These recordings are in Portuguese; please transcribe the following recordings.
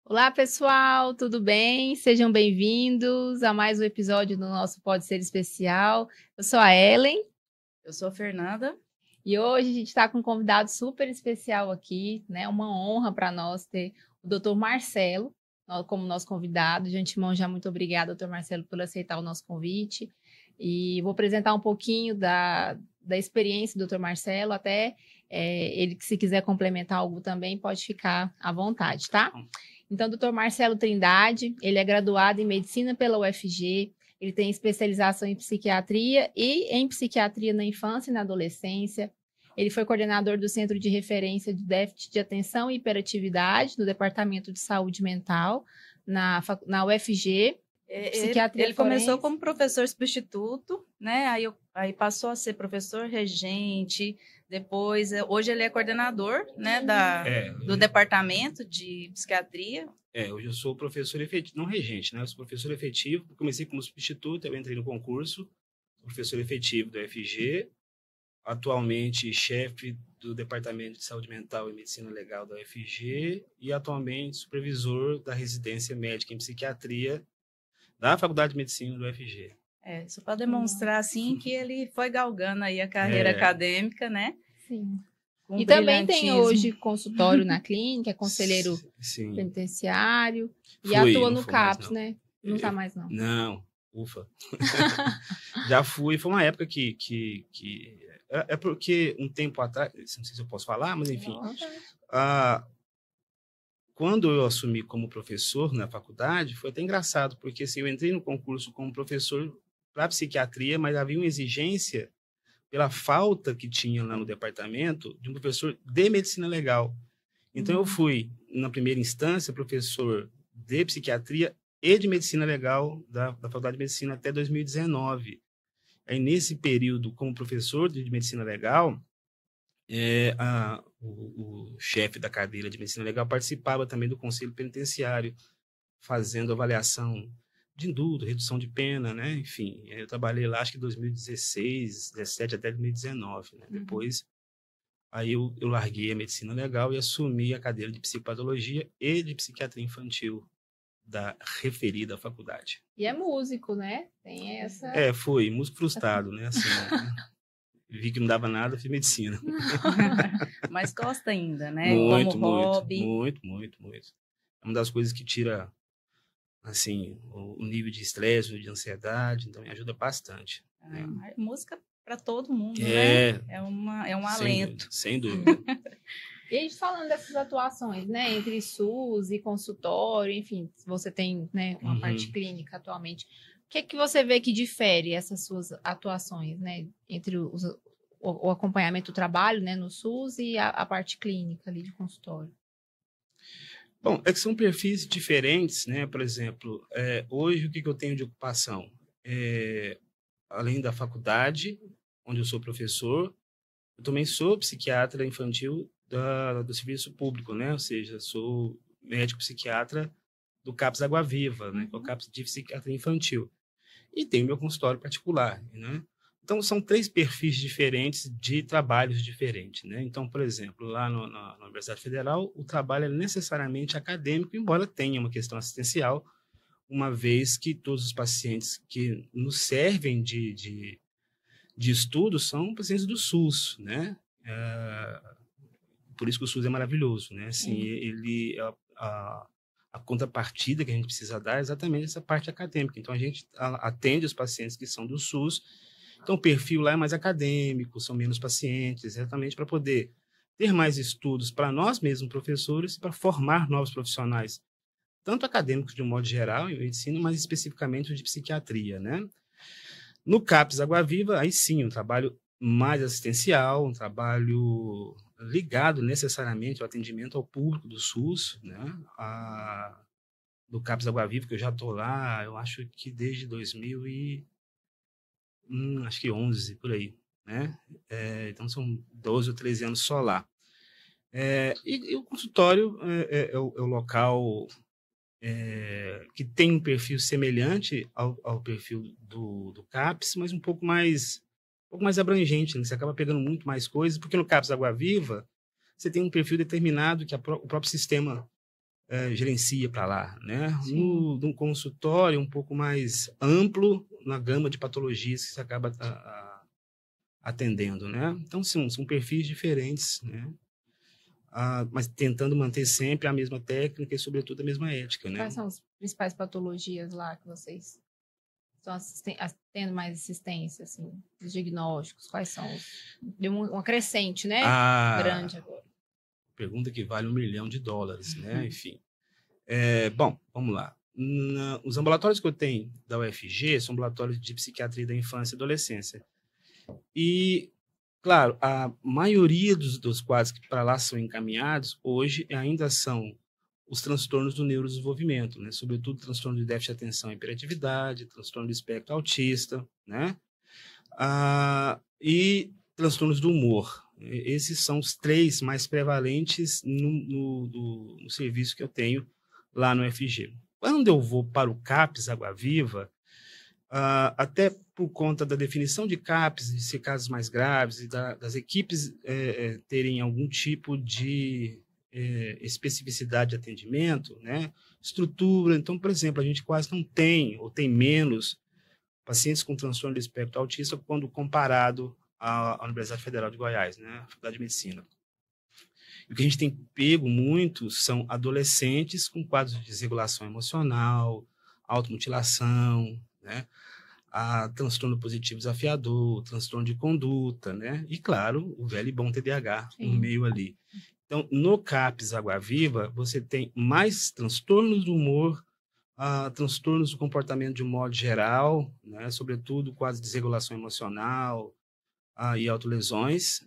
Olá, pessoal, tudo bem? Sejam bem-vindos a mais um episódio do nosso Pode Ser Especial. Eu sou a Ellen Eu sou a Fernanda. e hoje a gente está com um convidado super especial aqui, né? Uma honra para nós ter o Dr. Marcelo como nosso convidado. De antemão, já muito obrigada, Dr. Marcelo, por aceitar o nosso convite. E vou apresentar um pouquinho da experiência do Dr. Marcelo, até ele, se quiser complementar algo também, pode ficar à vontade, tá? Então, doutor Marcelo Trindade, ele é graduado em Medicina pela UFG, ele tem especialização em Psiquiatria e em Psiquiatria na Infância e na Adolescência. Ele foi coordenador do Centro de Referência de Déficit de Atenção e Hiperatividade do Departamento de Saúde Mental na UFG. Ele começou como professor substituto, né? Aí passou a ser professor regente. Depois, hoje ele é coordenador, né, do departamento de psiquiatria. Hoje eu sou professor efetivo, não regente, né? Eu sou professor efetivo. Comecei como substituto, eu entrei no concurso, professor efetivo da UFG, atualmente chefe do Departamento de Saúde Mental e Medicina Legal da UFG e atualmente supervisor da residência médica em psiquiatria da Faculdade de Medicina do UFG. Só para demonstrar, assim, que ele foi galgando aí a carreira acadêmica, né? Sim. E também tem hoje consultório na clínica, é conselheiro penitenciário e atua no CAPS, né? Não está mais, não. Não, ufa. Já fui, foi uma época que é porque um tempo atrás, não sei se eu posso falar, mas enfim, quando eu assumi como professor na faculdade, foi até engraçado, porque assim, eu entrei no concurso como professor para psiquiatria, mas havia uma exigência pela falta que tinha lá no departamento de um professor de medicina legal. Então, eu fui, na primeira instância, professor de psiquiatria e de medicina legal da Faculdade de Medicina até 2019. Aí, nesse período, como professor de medicina legal, o chefe da cadeira de medicina legal participava também do conselho penitenciário, fazendo avaliação de indulto, redução de pena, né? Enfim, eu trabalhei lá, acho que 2016, 17 até 2019, né? Depois, aí eu larguei a medicina legal e assumi a cadeira de psicopatologia e de psiquiatria infantil da referida faculdade. E é músico, né? Tem essa... Fui músico frustrado, né? Assim, né? Vi que não dava nada, fiz medicina. Mas gosta ainda, né? Muito, como hobby. Muito. É uma das coisas que tira, assim, o nível de estresse, de ansiedade, então me ajuda bastante. Né? Música para todo mundo, né? É um alento. Sem dúvida. E a gente falando dessas atuações, né, entre SUS e consultório, enfim, você tem, né, uma parte clínica atualmente. O que é que você vê que difere essas suas atuações, né, entre o acompanhamento do trabalho, né, no SUS e a parte clínica ali de consultório? Bom, é que são perfis diferentes, né? Por exemplo, hoje o que eu tenho de ocupação? Além da faculdade, onde eu sou professor, eu também sou psiquiatra infantil do serviço público, né? Ou seja, sou médico psiquiatra do CAPS Água Viva, né? Que é o CAPS de psiquiatria infantil. E tenho meu consultório particular, né? Então, são 3 perfis diferentes de trabalhos diferentes, né? Então, por exemplo, lá na Universidade Federal, o trabalho é necessariamente acadêmico, embora tenha uma questão assistencial, uma vez que todos os pacientes que nos servem de estudo são pacientes do SUS, né? Por isso que o SUS é maravilhoso, né? Assim, ele... A contrapartida que a gente precisa dar é exatamente essa parte acadêmica. Então, a gente atende os pacientes que são do SUS. Então, o perfil lá é mais acadêmico, são menos pacientes, exatamente para poder ter mais estudos para nós mesmos, professores, para formar novos profissionais, tanto acadêmicos de um modo geral, em medicina, mas especificamente de psiquiatria, né? No CAPS Água Viva, aí sim, um trabalho mais assistencial, um trabalho ligado necessariamente ao atendimento ao público do SUS, né? Do CAPS Água Viva, que eu já estou lá, eu acho que desde 2011, por aí, né? Então, são 12 ou 13 anos só lá. E o consultório é o local que tem um perfil semelhante ao perfil do CAPS, mas um pouco mais abrangente, né? Você acaba pegando muito mais coisas, porque no CAPS Água Viva você tem um perfil determinado que o próprio sistema gerencia para lá, né? No consultório um pouco mais amplo na gama de patologias que você acaba atendendo, né? Então, são perfis diferentes, né? Mas tentando manter sempre a mesma técnica e, sobretudo, a mesma ética, né? Quais são as principais patologias lá que vocês estão tendo mais assistência, assim, os diagnósticos? Quais são? Deu uma crescente, né? Grande agora. Pergunta que vale $1 milhão, né? Enfim. Bom, vamos lá. Os ambulatórios que eu tenho da UFG são ambulatórios de psiquiatria da infância e adolescência. E, claro, a maioria dos quadros que para lá são encaminhados, hoje ainda são os transtornos do neurodesenvolvimento, né? Sobretudo transtorno de déficit de atenção e hiperatividade, transtorno do espectro autista, né? E transtornos do humor. Esses são os 3 mais prevalentes no serviço que eu tenho lá no UFG. Quando eu vou para o CAPS Água Viva, até por conta da definição de CAPS, de ser casos mais graves, e das equipes terem algum tipo de especificidade de atendimento, né? Estrutura. Então, por exemplo, a gente quase não tem, ou tem menos, pacientes com transtorno do espectro autista quando comparado à Universidade Federal de Goiás, né? A Faculdade de Medicina. E o que a gente tem pego muito são adolescentes com quadros de desregulação emocional, automutilação, né? Transtorno positivo desafiador, transtorno de conduta, né? E, claro, o velho e bom TDAH no meio ali. Então, no CAPS Água Viva, você tem mais transtornos do humor, transtornos do comportamento de um modo geral, né? Sobretudo quadros de desregulação emocional e autolesões,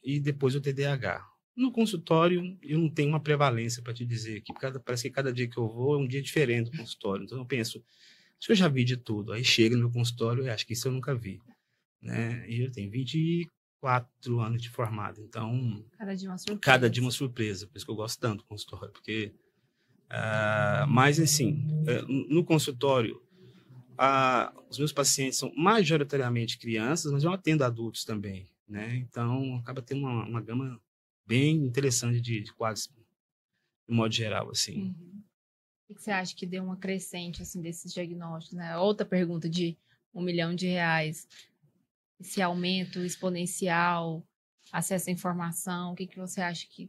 e depois o TDAH. No consultório, eu não tenho uma prevalência para te dizer aqui, porque parece que cada dia que eu vou é um dia diferente do consultório. Então, eu penso, acho que eu já vi de tudo. Aí chega no meu consultório e acho que isso eu nunca vi, né? E eu tenho 24 anos de formado, então... Cada dia uma surpresa. Por isso que eu gosto tanto do consultório, porque... mas, assim, no consultório, os meus pacientes são majoritariamente crianças, mas eu atendo adultos também, né? Então, acaba tendo uma gama bem interessante de quadros, de modo geral, assim. O que você acha que deu uma crescente, assim, desses diagnósticos, né? Outra pergunta de R$1 milhão. Esse aumento exponencial, acesso à informação, o que você acha que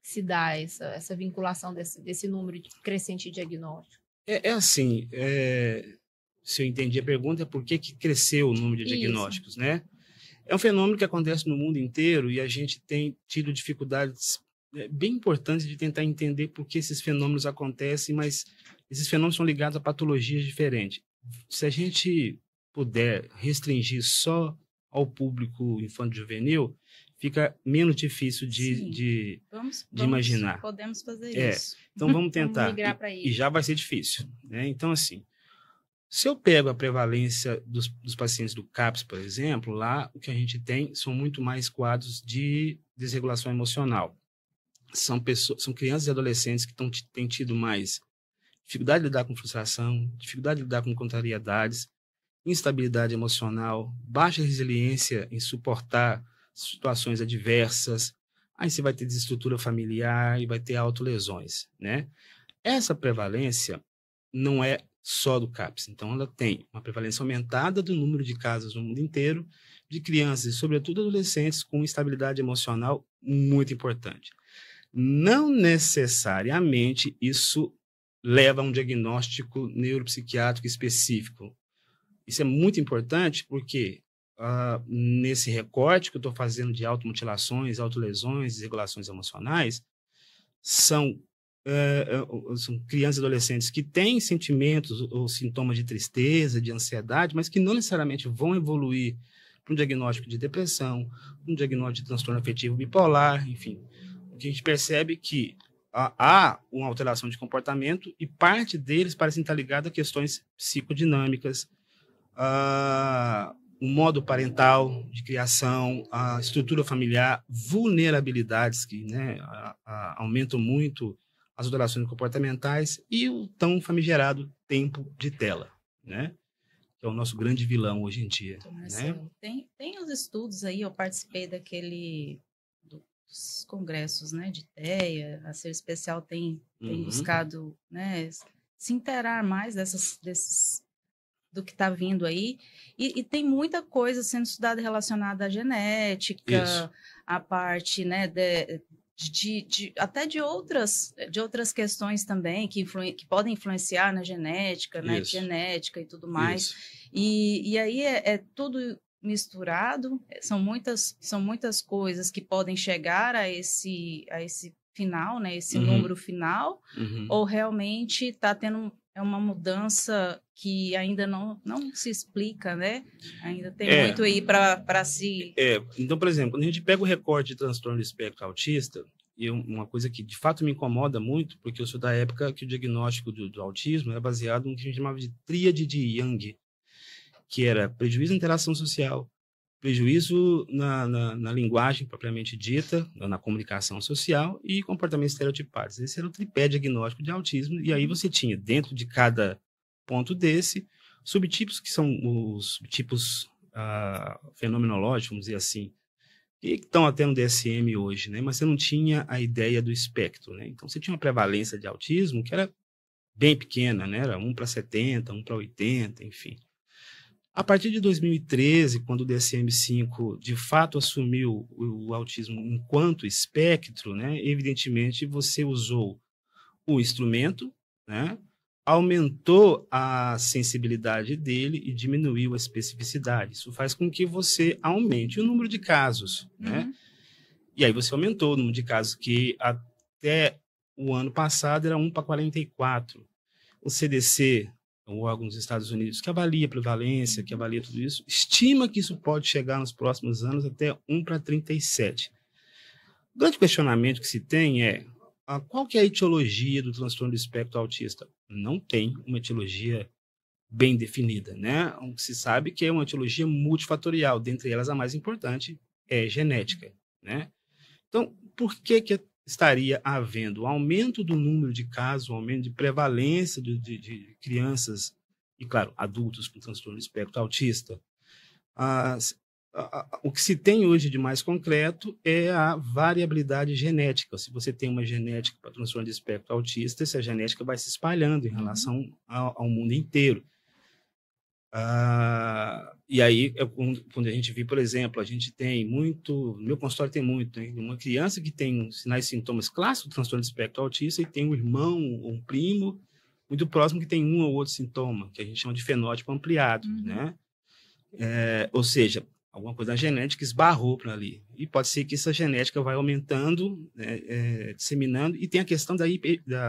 se dá essa vinculação desse número crescente de diagnóstico? Assim, se eu entendi a pergunta, é por que cresceu o número de diagnósticos, né? É um fenômeno que acontece no mundo inteiro e a gente tem tido dificuldades bem importantes de tentar entender por que esses fenômenos acontecem, mas esses fenômenos são ligados a patologias diferentes. Se a gente puder restringir só ao público infanto-juvenil, fica menos difícil de imaginar. Podemos fazer isso. Então, vamos tentar. E já vai ser difícil, né? Então, assim, se eu pego a prevalência dos pacientes do CAPS, por exemplo, lá o que a gente tem são muito mais quadros de desregulação emocional. São crianças e adolescentes que têm tido mais dificuldade de lidar com frustração, dificuldade de lidar com contrariedades, instabilidade emocional, baixa resiliência em suportar situações adversas. Aí você vai ter desestrutura familiar e vai ter autolesões, né? Essa prevalência não é só do CAPS. Então, ela tem uma prevalência aumentada do número de casos no mundo inteiro de crianças e, sobretudo, adolescentes com instabilidade emocional muito importante. Não necessariamente isso leva a um diagnóstico neuropsiquiátrico específico. Isso é muito importante porque nesse recorte que eu estou fazendo de automutilações, autolesões, desregulações emocionais, são crianças e adolescentes que têm sentimentos ou sintomas de tristeza, de ansiedade, mas que não necessariamente vão evoluir para um diagnóstico de depressão, um diagnóstico de transtorno afetivo bipolar, enfim. O que a gente percebe é que há uma alteração de comportamento e parte deles parece estar ligada a questões psicodinâmicas, o modo parental de criação, a estrutura familiar, vulnerabilidades que, né, aumentam muito as alterações comportamentais e o tão famigerado tempo de tela, né? Que é o nosso grande vilão hoje em dia. Né? Tem os estudos aí, eu participei daquele muitos congressos, né, de TEA, a Ser Especial tem buscado, né, se inteirar mais do que está vindo aí, e tem muita coisa sendo estudada relacionada à genética, à parte, né, até de outras questões também que podem influenciar na genética, na epigenética e tudo mais. E aí é tudo misturado, são muitas coisas que podem chegar a esse final, né, esse número final, ou realmente está tendo uma mudança que ainda não se explica, né? Ainda tem muito aí para se... Então, por exemplo, quando a gente pega o recorte de transtorno do espectro autista, e uma coisa que de fato me incomoda muito, porque eu sou da época que o diagnóstico do autismo era baseado no que a gente chamava de tríade de Young, que era prejuízo na interação social, prejuízo na linguagem propriamente dita, na comunicação social e comportamentos estereotipados. Esse era o tripé diagnóstico de autismo, e aí você tinha, dentro de cada ponto desse, subtipos que são os tipos fenomenológicos, vamos dizer assim, que estão até no DSM hoje, né? Mas você não tinha a ideia do espectro, né? Então, você tinha uma prevalência de autismo que era bem pequena, né? Era 1 para 70, 1 para 80, enfim. A partir de 2013, quando o DSM-5 de fato assumiu o autismo enquanto espectro, né, evidentemente você usou o instrumento, né, aumentou a sensibilidade dele e diminuiu a especificidade. Isso faz com que você aumente o número de casos, né? E aí você aumentou o número de casos, que até o ano passado era 1 para 44. O CDC, o órgão dos Estados Unidos, que avalia a prevalência, que avalia tudo isso, estima que isso pode chegar nos próximos anos até 1 para 37. O grande questionamento que se tem é qual que é a etiologia do transtorno do espectro autista? Não tem uma etiologia bem definida, né? O que se sabe que é uma etiologia multifatorial, dentre elas a mais importante é genética, né? Então, por que estaria havendo aumento do número de casos, aumento de prevalência de crianças e, claro, adultos com transtorno do espectro autista? O que se tem hoje de mais concreto é a variabilidade genética. Se você tem uma genética para transtorno de espectro autista, essa genética vai se espalhando em relação ao mundo inteiro. E aí, quando a gente vê, por exemplo, a gente tem muito, no meu consultório tem muito, né? Uma criança que tem sinais e sintomas clássicos do transtorno de espectro autista e tem um irmão ou um primo muito próximo que tem um ou outro sintoma, que a gente chama de fenótipo ampliado, né? Ou seja, alguma coisa da genética esbarrou para ali. E pode ser que essa genética vai aumentando, né, disseminando, e tem a questão da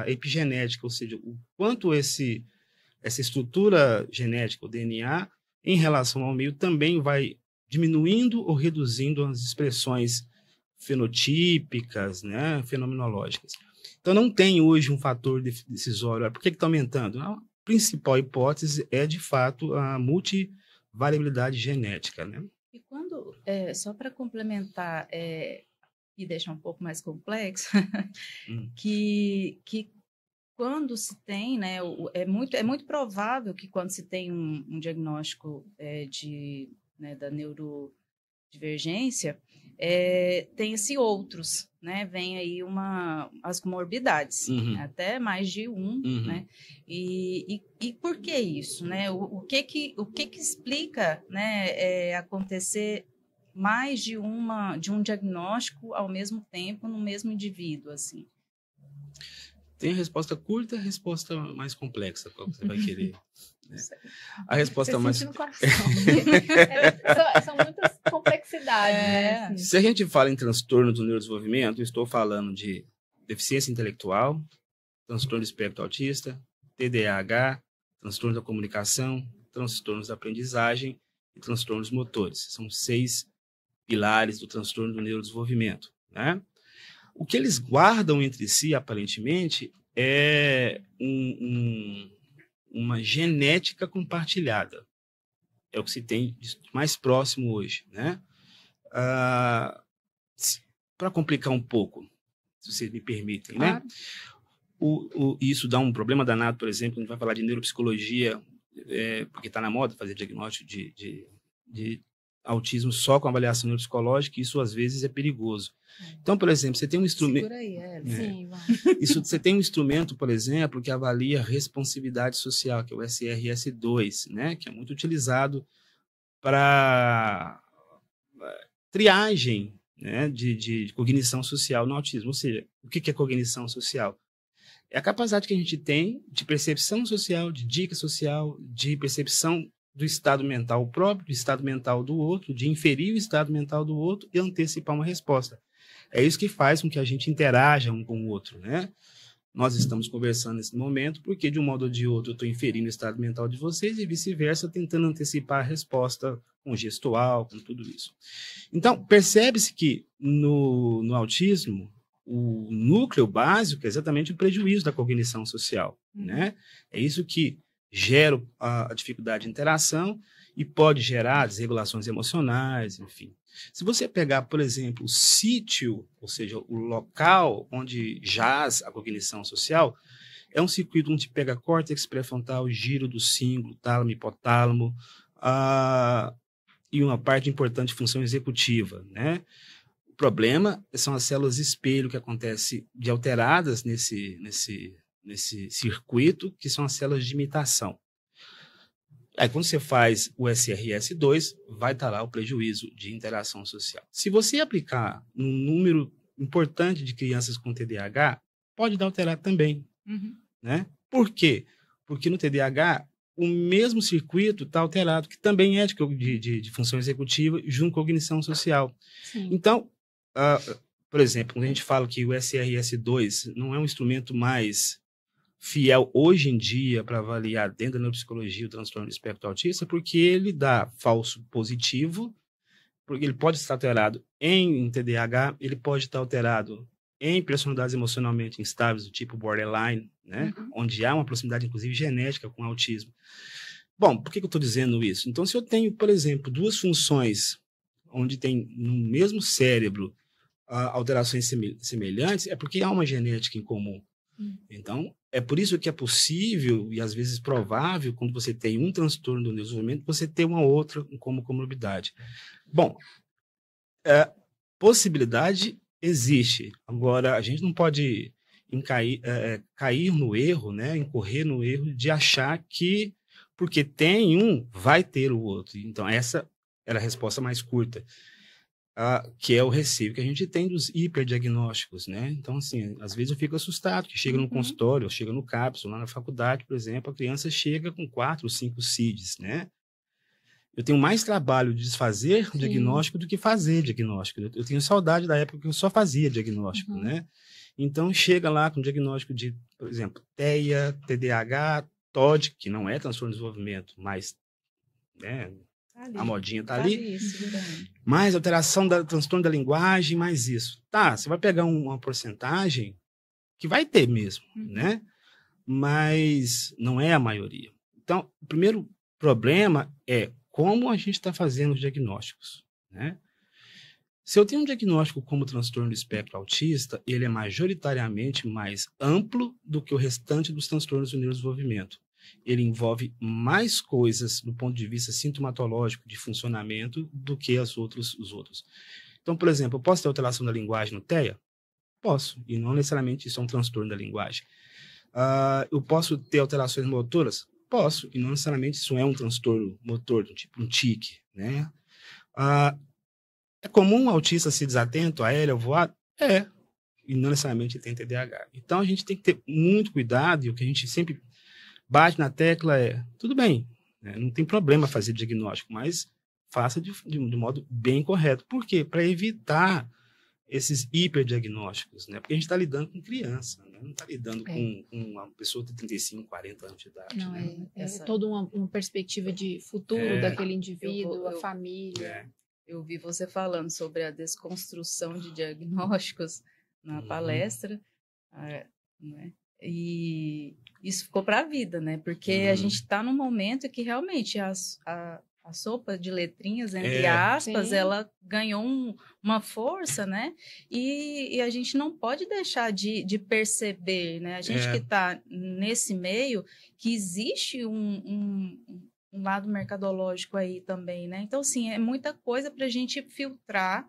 epigenética, ou seja, o quanto essa estrutura genética, o DNA, em relação ao meio, também vai diminuindo ou reduzindo as expressões fenotípicas, né, fenomenológicas. Então, não tem hoje um fator decisório. Por que está aumentando? A principal hipótese é, de fato, a multivariabilidade genética, né? E quando, só para complementar e deixar um pouco mais complexo, que quando se tem, né, é muito provável que quando se tem um diagnóstico da neurodivergência, tem-se outros, né, vem aí as comorbidades, até mais de né, e por que isso, né, o que explica, né, acontecer mais de um diagnóstico ao mesmo tempo no mesmo indivíduo, assim? Tem a resposta curta e a resposta mais complexa, qual que você vai querer? Né? A resposta mais... São muitas complexidades, né? Assim. Se a gente fala em transtorno do neurodesenvolvimento, eu estou falando de deficiência intelectual, transtorno do espectro autista, TDAH, transtorno da comunicação, transtornos da aprendizagem e transtornos motores. São 6 pilares do transtorno do neurodesenvolvimento, né? O que eles guardam entre si, aparentemente, é uma genética compartilhada. É o que se tem mais próximo hoje, né? Para complicar um pouco, se vocês me permitem, né? Isso dá um problema danado, por exemplo, a gente vai falar de neuropsicologia, porque está na moda fazer diagnóstico de autismo só com avaliação neuropsicológica, isso às vezes é perigoso. Então, por exemplo, você tem um instrumento... Segura aí, Sim, você tem um instrumento, por exemplo, que avalia responsividade social, que é o SRS-2, né? Que é muito utilizado para triagem, né? de cognição social no autismo. Ou seja, o que é cognição social? É a capacidade que a gente tem de percepção social, de dica social, de percepção do estado mental próprio, do estado mental do outro, de inferir o estado mental do outro e antecipar uma resposta. É isso que faz com que a gente interaja um com o outro, né? Nós estamos conversando nesse momento porque, de um modo ou de outro, eu estou inferindo o estado mental de vocês e vice-versa, tentando antecipar a resposta com gestual, com tudo isso. Então, percebe-se que no autismo, o núcleo básico é exatamente o prejuízo da cognição social, né? É isso que gera a dificuldade de interação e pode gerar desregulações emocionais, enfim. Se você pegar, por exemplo, o sítio, ou seja, o local onde jaz a cognição social, é um circuito onde pega córtex pré-frontal, giro do cíngulo, tálamo, hipotálamo, e uma parte importante de função executiva, né? O problema são as células espelho que acontecem de alteradas nesse circuito, que são as células de imitação. Aí, quando você faz o SRS-2, vai estar lá o prejuízo de interação social. Se você aplicar um número importante de crianças com TDAH, pode dar alterado também. Né? Por quê? Porque no TDAH, o mesmo circuito está alterado, que também é de função executiva, junto com cognição social. Sim. Então, por exemplo, quando a gente fala que o SRS-2 não é um instrumento mais fiel hoje em dia para avaliar dentro da neuropsicologia o transtorno do espectro autista, porque ele dá falso positivo, porque ele pode estar alterado em TDAH, ele pode estar alterado em personalidades emocionalmente instáveis do tipo borderline, né? Onde há uma proximidade, inclusive, genética com autismo. Bom, por que eu estou dizendo isso? Então, se eu tenho, por exemplo, duas funções onde tem no mesmo cérebro alterações semelhantes, é porque há uma genética em comum. Então, é por isso que é possível e às vezes provável, quando você tem um transtorno do desenvolvimento, você ter uma outra como comorbidade. Bom, possibilidade existe. Agora, a gente não pode cair no erro, né, incorrer no erro de achar que porque tem um, vai ter o outro. Então, essa era a resposta mais curta. Que é o receio que a gente tem dos hiperdiagnósticos, né? Então, assim, às vezes eu fico assustado, que chega no consultório, chega no CAPS, lá na faculdade, por exemplo, a criança chega com 4 ou 5 CIDs, né? Eu tenho mais trabalho de desfazer o diagnóstico do que fazer diagnóstico. Eu tenho saudade da época que eu só fazia diagnóstico, né? Então, chega lá com diagnóstico de, por exemplo, TEA, TDAH, TOD, que não é transtorno de desenvolvimento, mas, né, a modinha está ali. Mais alteração do transtorno da linguagem, mais isso. Tá, você vai pegar uma porcentagem que vai ter mesmo, né? Mas não é a maioria. Então, o primeiro problema é como a gente está fazendo os diagnósticos, né? Se eu tenho um diagnóstico como transtorno do espectro autista, ele é majoritariamente mais amplo do que o restante dos transtornos do neurodesenvolvimento. Ele envolve mais coisas do ponto de vista sintomatológico de funcionamento do que os outros. Então, por exemplo, eu posso ter alteração da linguagem no TEA? Posso, e não necessariamente isso é um transtorno da linguagem. Eu posso ter alterações motoras? Posso, e não necessariamente isso é um transtorno motor, tipo um tique, né? É comum um autista ser desatento, aéreo, voar? É, e não necessariamente tem TDAH. Então, a gente tem que ter muito cuidado, e o que a gente sempre bate na tecla tudo bem, né? Não tem problema fazer diagnóstico, mas faça de modo bem correto. Por quê? Para evitar esses hiperdiagnósticos, né? Porque a gente está lidando com criança, né? Não está lidando com uma pessoa de 35, 40 anos de idade. Não, né? é toda uma perspectiva de futuro daquele indivíduo, a família. Eu vi você falando sobre a desconstrução de diagnósticos na palestra, né? E isso ficou para a vida, né? Porque a gente está num momento que realmente a sopa de letrinhas, entre aspas, ela ganhou uma força, né? E a gente não pode deixar de perceber, né? A gente que está nesse meio, que existe um lado mercadológico aí também, né? Então, assim, é muita coisa para a gente filtrar.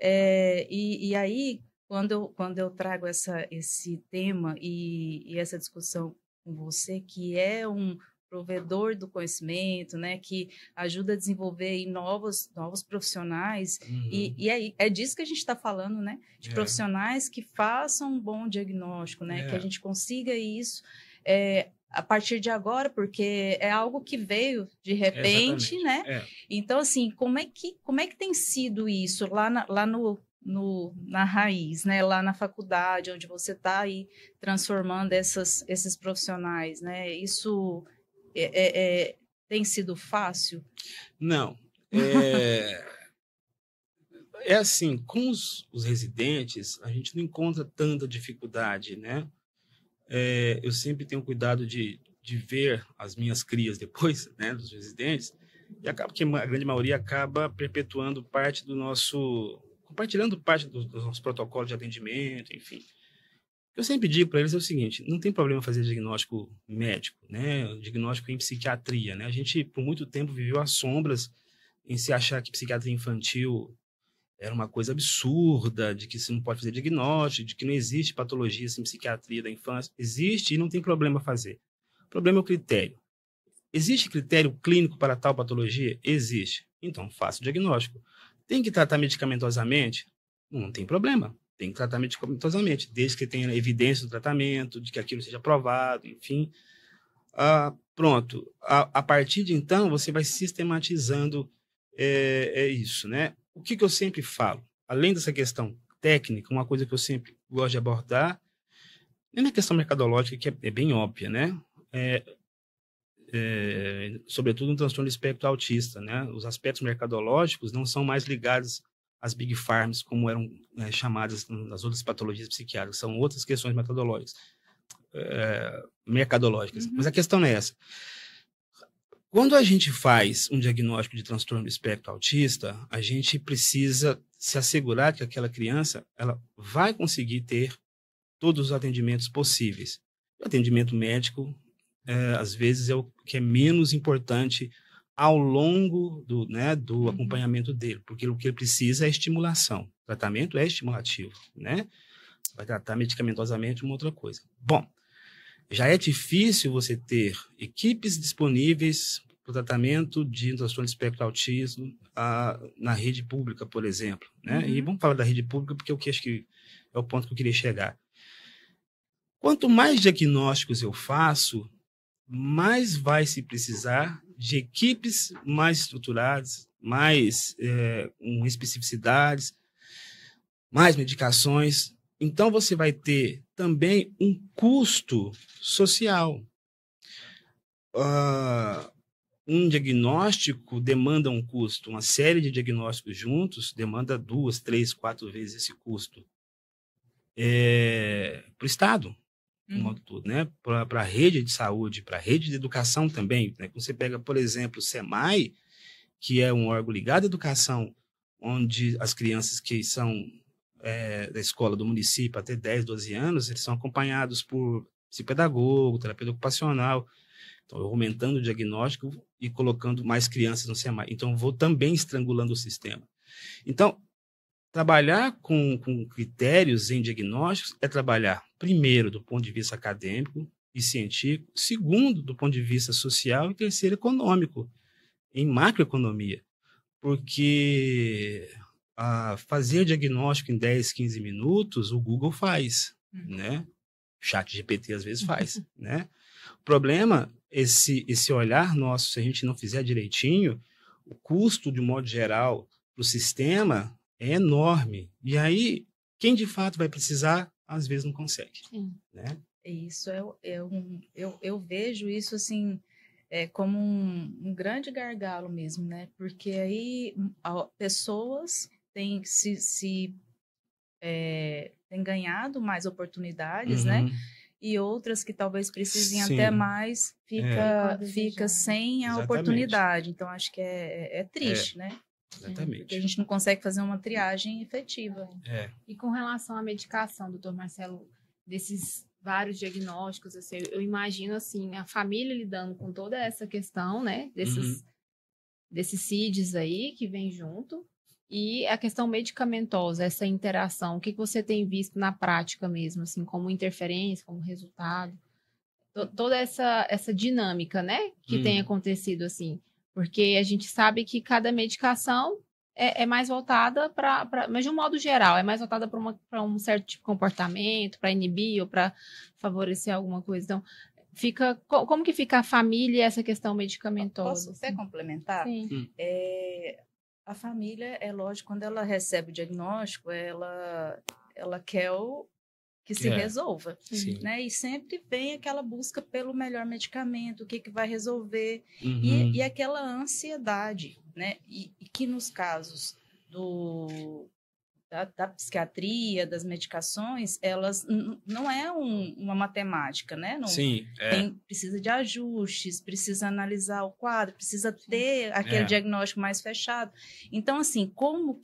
E aí, quando eu trago esse tema e essa discussão com você, que é um provedor do conhecimento, né, que ajuda a desenvolver aí novos profissionais, e é disso que a gente está falando, né, de profissionais que façam um bom diagnóstico, né, que a gente consiga isso a partir de agora, porque é algo que veio de repente, né? Então, assim, como é que tem sido isso lá na raiz, né? Lá na faculdade, onde você está aí transformando esses profissionais, né? Isso tem sido fácil? Não. Assim, com os residentes, a gente não encontra tanta dificuldade, né? Eu sempre tenho cuidado de ver as minhas crias depois, né, dos residentes, e acaba que a grande maioria acaba perpetuando parte compartilhando parte dos nossos protocolos de atendimento, enfim. O que eu sempre digo para eles é o seguinte: não tem problema fazer diagnóstico médico, né, diagnóstico em psiquiatria, né? A gente, por muito tempo, viveu às sombras em se achar que psiquiatria infantil era uma coisa absurda, de que você não pode fazer diagnóstico, de que não existe patologia em psiquiatria da infância. Existe e não tem problema fazer. O problema é o critério. Existe critério clínico para tal patologia? Existe. Então, faça o diagnóstico. Tem que tratar medicamentosamente? Não tem problema. Tem que tratar medicamentosamente, desde que tenha evidência do tratamento, de que aquilo seja aprovado, enfim. Pronto. A partir de então, você vai sistematizando isso, né? O que eu sempre falo, além dessa questão técnica, uma coisa que eu sempre gosto de abordar, é na questão mercadológica, que é bem óbvia, né? Sobretudo no transtorno do espectro autista, né? Os aspectos mercadológicos não são mais ligados às big farms, como eram chamadas nas outras patologias psiquiátricas, são outras questões mercadológicas. Mas a questão não é essa. Quando a gente faz um diagnóstico de transtorno do espectro autista, a gente precisa se assegurar que aquela criança ela vai conseguir ter todos os atendimentos possíveis. O atendimento médico, às vezes, é o que é menos importante ao longo do acompanhamento dele, porque o que ele precisa é estimulação. O tratamento é estimulativo, né? Vai tratar medicamentosamente uma outra coisa. Bom, já é difícil você ter equipes disponíveis para o tratamento de transtorno de espectro autismo na rede pública, por exemplo, né? E vamos falar da rede pública porque eu acho que é o ponto que eu queria chegar. Quanto mais diagnósticos eu faço, mais vai se precisar de equipes mais estruturadas, mais com especificidades, mais medicações. Então, você vai ter também um custo social. Um diagnóstico demanda um custo. Uma série de diagnósticos juntos demanda 2, 3, 4 vezes esse custo. Para o Estado, no modo todo, né? Para a rede de saúde, para a rede de educação também. Né? Você pega, por exemplo, o SEMAI, que é um órgão ligado à educação, onde as crianças que são da escola do município até 10, 12 anos, eles são acompanhados por psicopedagogo, terapeuta ocupacional. Então, aumentando o diagnóstico e colocando mais crianças no SEMAI. Então, vou também estrangulando o sistema. Então, trabalhar com critérios em diagnósticos é trabalhar, primeiro, do ponto de vista acadêmico e científico, segundo, do ponto de vista social e terceiro, econômico, em macroeconomia. Porque fazer diagnóstico em 10, 15 minutos, o Google faz, né? ChatGPT às vezes faz, né? O problema, esse olhar nosso, se a gente não fizer direitinho, o custo, de modo geral, para o sistema é enorme. E aí, quem de fato vai precisar, às vezes não consegue. Né? Isso, eu vejo isso assim, como um grande gargalo mesmo, né? Porque aí pessoas têm têm ganhado mais oportunidades, né? E outras que talvez precisem até mais, fica sem a oportunidade. Então, acho que é triste, né? Exatamente. Porque a gente não consegue fazer uma triagem efetiva. E com relação à medicação, doutor Marcelo, vários diagnósticos, assim, eu imagino, assim, a família lidando com toda essa questão, né, desses CIDs aí que vem junto, e a questão medicamentosa, essa interação, o que você tem visto na prática mesmo, assim, como interferência, como resultado, toda essa dinâmica, né, que tem acontecido, assim, porque a gente sabe que cada medicação é mais voltada mas de um modo geral, é mais voltada para um certo tipo de comportamento, para inibir ou para favorecer alguma coisa. Então, como que fica a família e essa questão medicamentosa? Posso até complementar? Sim. A família, é lógico, quando ela recebe o diagnóstico, ela quer que se resolva, né? E sempre vem aquela busca pelo melhor medicamento, o que vai resolver, e aquela ansiedade, né? E que nos casos da psiquiatria, das medicações, elas não é uma matemática, né? Não, precisa de ajustes, precisa analisar o quadro, precisa ter aquele diagnóstico mais fechado. Então, assim, como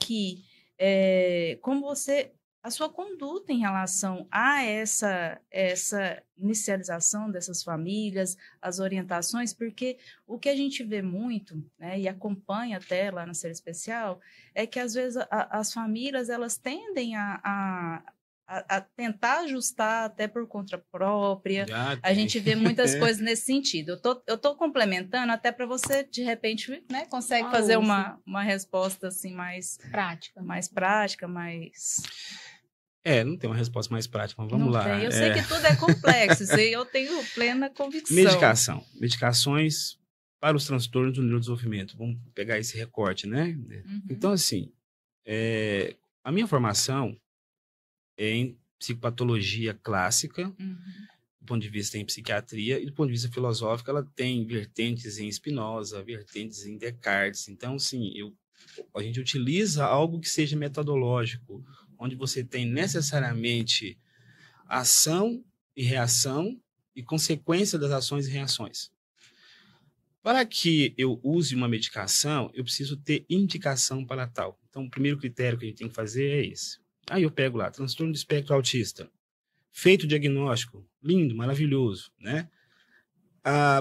a sua conduta em relação a essa inicialização dessas famílias, as orientações, porque o que a gente vê muito, né, e acompanha até lá na série especial, é que às vezes as famílias elas tendem a tentar ajustar até por conta própria. A gente vê muitas coisas nesse sentido. Eu tô complementando até para você, de repente, né, consegue fazer uma resposta assim mais prática, mais... Não tem uma resposta mais prática, mas vamos lá. Eu sei que tudo é complexo, eu tenho plena convicção. Medicações para os transtornos do neurodesenvolvimento. Vamos pegar esse recorte, né? Então, assim, a minha formação é em psicopatologia clássica, do ponto de vista em psiquiatria, e do ponto de vista filosófico, ela tem vertentes em Spinoza, vertentes em Descartes. Então, assim, a gente utiliza algo que seja metodológico, onde você tem necessariamente ação e reação e consequência das ações e reações. Para que eu use uma medicação, eu preciso ter indicação para tal. Então, o primeiro critério que a gente tem que fazer é esse. Aí eu pego lá, transtorno do espectro autista. Feito o diagnóstico, lindo, maravilhoso, né?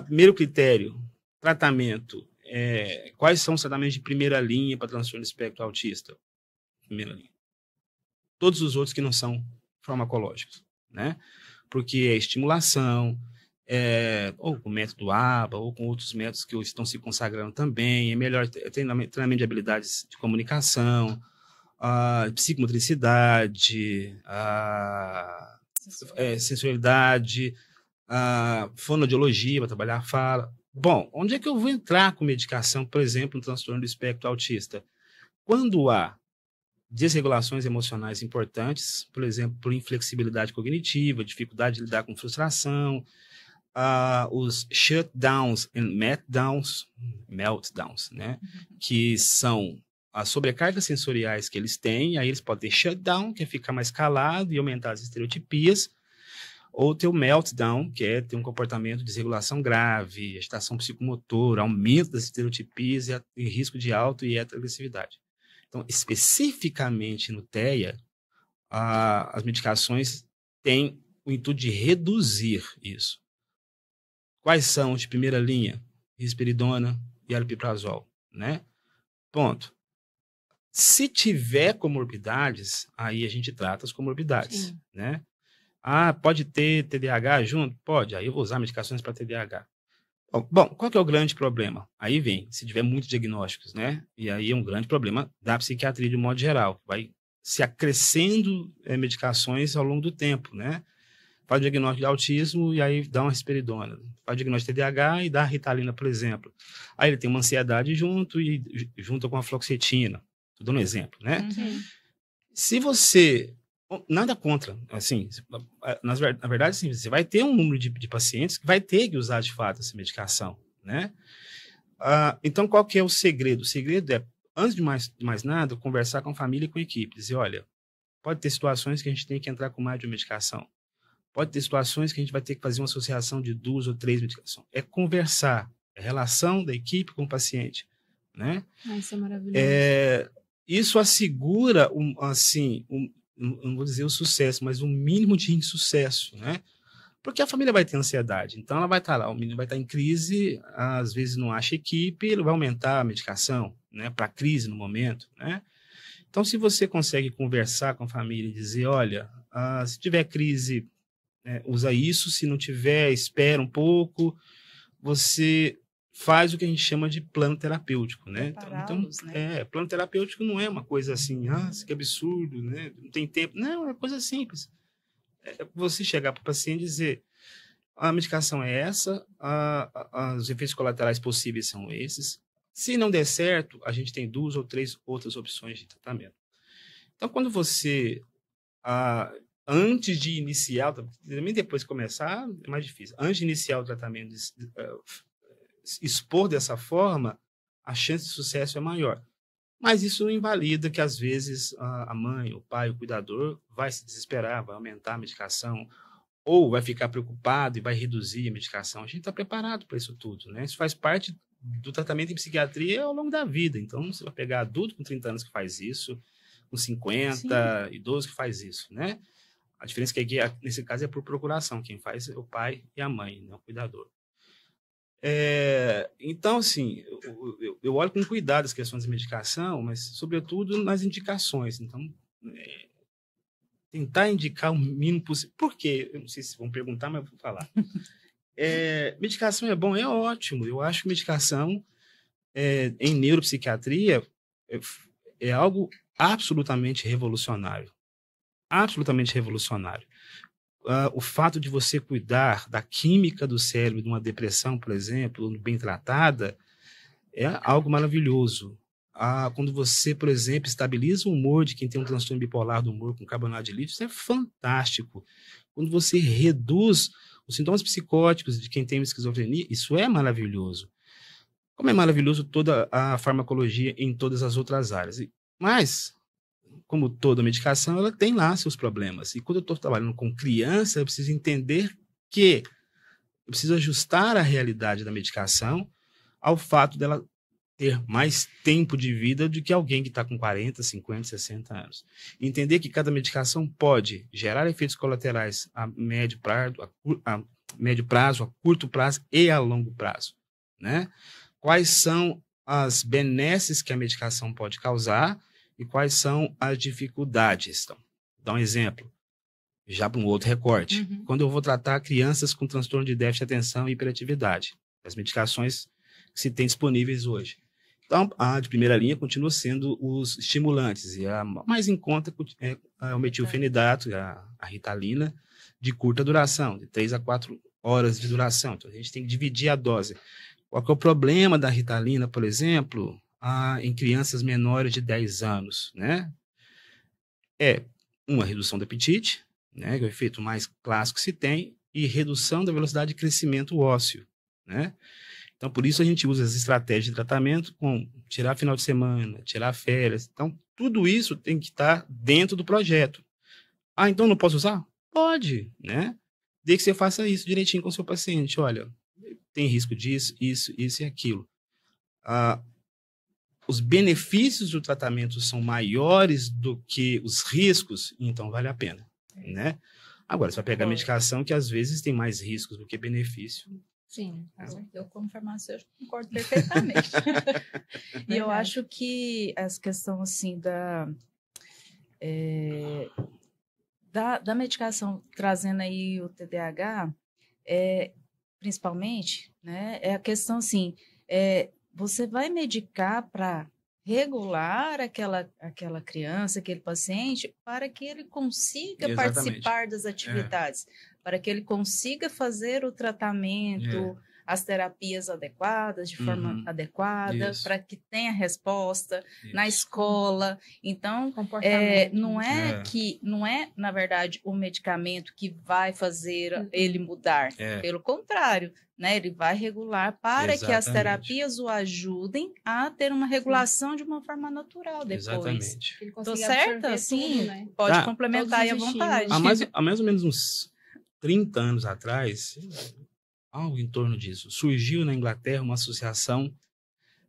Primeiro critério, tratamento. Quais são os tratamentos de primeira linha para transtorno do espectro autista? Primeira linha. Todos os outros que não são farmacológicos, né? Porque é estimulação, ou com o método ABA, ou com outros métodos que estão se consagrando também, é melhor treinamento de habilidades de comunicação, psicomotricidade, sensorialidade, fonoaudiologia, para trabalhar a fala. Bom, onde é que eu vou entrar com medicação, por exemplo, no transtorno do espectro autista? Quando há desregulações emocionais importantes, por exemplo, por inflexibilidade cognitiva, dificuldade de lidar com frustração, os shutdowns e meltdowns, né? Que são as sobrecargas sensoriais que eles têm, aí eles podem ter shutdown, que é ficar mais calado e aumentar as estereotipias, ou ter o meltdown, que é ter um comportamento de desregulação grave, agitação psicomotora, aumento das estereotipias e risco de auto e heteroagressividade. Então, especificamente no TEA, as medicações têm o intuito de reduzir isso. Quais são os de primeira linha? Risperidona e aripiprazol, né? Ponto. Se tiver comorbidades, aí a gente trata as comorbidades, né? Pode ter TDAH junto? Pode. Aí eu vou usar medicações para TDAH. Bom, qual que é o grande problema? Aí vem, se tiver muitos diagnósticos, né? E aí é um grande problema da psiquiatria de um modo geral. Vai se acrescendo medicações ao longo do tempo, né? Faz o diagnóstico de autismo e aí dá uma risperidona. Faz o diagnóstico de TDAH e dá a Ritalina, por exemplo. Aí ele tem uma ansiedade junto com a fluoxetina. Estou dando um exemplo, né? Se você... Nada contra, assim, na verdade, sim, você vai ter um número de pacientes que vai ter que usar, de fato, essa medicação, né? Então, qual que é o segredo? O segredo é, antes de mais nada, conversar com a família e com a equipe. Dizer, olha, pode ter situações que a gente tem que entrar com mais de uma medicação. Pode ter situações que a gente vai ter que fazer uma associação de 2 ou 3 medicações. É conversar, é a relação da equipe com o paciente, né? Isso é maravilhoso. Isso assegura, não vou dizer o sucesso, mas um mínimo de insucesso, né? Porque a família vai ter ansiedade. Então, ela vai estar lá, o menino vai estar em crise, às vezes não acha equipe, ele vai aumentar a medicação, né, para crise no momento, né? Então, se você consegue conversar com a família e dizer, olha, se tiver crise, usa isso, se não tiver, espera um pouco, você faz o que a gente chama de plano terapêutico, né? Então, né? Plano terapêutico não é uma coisa assim, que absurdo, né? Não tem tempo. Não, é coisa simples. É você chegar para o paciente e dizer, a medicação é essa, os efeitos colaterais possíveis são esses. Se não der certo, a gente tem 2 ou 3 outras opções de tratamento. Então, quando você, antes de iniciar, também depois de começar, é mais difícil. Antes de iniciar o tratamento, expor dessa forma, a chance de sucesso é maior. Mas isso não invalida que, às vezes, a mãe, o pai, o cuidador vai se desesperar, vai aumentar a medicação, ou vai ficar preocupado e vai reduzir a medicação. A gente está preparado para isso tudo, né? Isso faz parte do tratamento em psiquiatria ao longo da vida. Então, você vai pegar adulto com 30 anos que faz isso, com 50, Sim. idoso que faz isso, né? A diferença é que aqui, nesse caso, é por procuração. Quem faz é o pai e a mãe, né? O cuidador. Então, assim, eu olho com cuidado as questões de medicação, mas, sobretudo, nas indicações. Então, tentar indicar o mínimo possível. Por quê? Eu não sei se vão perguntar, mas eu vou falar. Medicação é bom? É ótimo. Eu acho que medicação em neuropsiquiatria é algo absolutamente revolucionário. Absolutamente revolucionário. O fato de você cuidar da química do cérebro de uma depressão, por exemplo, bem tratada, é algo maravilhoso. Quando você, por exemplo, estabiliza o humor de quem tem um transtorno bipolar do humor com carbonato de lítio, isso é fantástico. Quando você reduz os sintomas psicóticos de quem tem esquizofrenia, isso é maravilhoso. Como é maravilhoso toda a farmacologia em todas as outras áreas. Mas, como toda medicação, ela tem lá seus problemas. E quando eu estou trabalhando com criança, eu preciso entender que eu preciso ajustar a realidade da medicação ao fato dela ter mais tempo de vida do que alguém que está com 40, 50, 60 anos. Entender que cada medicação pode gerar efeitos colaterais a médio prazo, a curto prazo e a longo prazo, né? Quais são as benesses que a medicação pode causar e quais são as dificuldades. Então, vou dar um exemplo, já para um outro recorte. Quando eu vou tratar crianças com transtorno de déficit de atenção e hiperatividade, as medicações que se tem disponíveis hoje. Então, a de primeira linha continua sendo os estimulantes, e a mais em conta é o metilfenidato, a Ritalina, de curta duração, de 3 a 4 horas de duração. Então, a gente tem que dividir a dose. Qual que é o problema da Ritalina, por exemplo, em crianças menores de 10 anos, né? É uma redução do apetite, né, que é o efeito mais clássico que se tem, e redução da velocidade de crescimento ósseo, né? Então, por isso a gente usa as estratégias de tratamento com tirar final de semana, tirar férias. Então, tudo isso tem que estar dentro do projeto. Então não posso usar? Pode, né? Desde que você faça isso direitinho com o seu paciente. Olha, tem risco disso, isso e aquilo. Os benefícios do tratamento são maiores do que os riscos, então vale a pena, né? Agora, você vai pegar medicação que às vezes tem mais riscos do que benefício. Sim, eu como farmacêutico concordo perfeitamente. E eu acho que essa questão assim da medicação trazendo aí o TDAH, principalmente, né, é a questão assim, você vai medicar para regular aquela criança, aquele paciente, para que ele consiga participar das atividades, para que ele consiga fazer o tratamento, as terapias adequadas, de forma adequada, para que tenha resposta na escola. Então, não é, na verdade, o medicamento que vai fazer ele mudar. Pelo contrário, né? Ele vai regular para que as terapias o ajudem a ter uma regulação de uma forma natural depois. Exatamente. Estou certa? Sim, né? Pode complementar aí à vontade. Há mais ou menos uns 30 anos atrás, algo em torno disso, surgiu na Inglaterra uma associação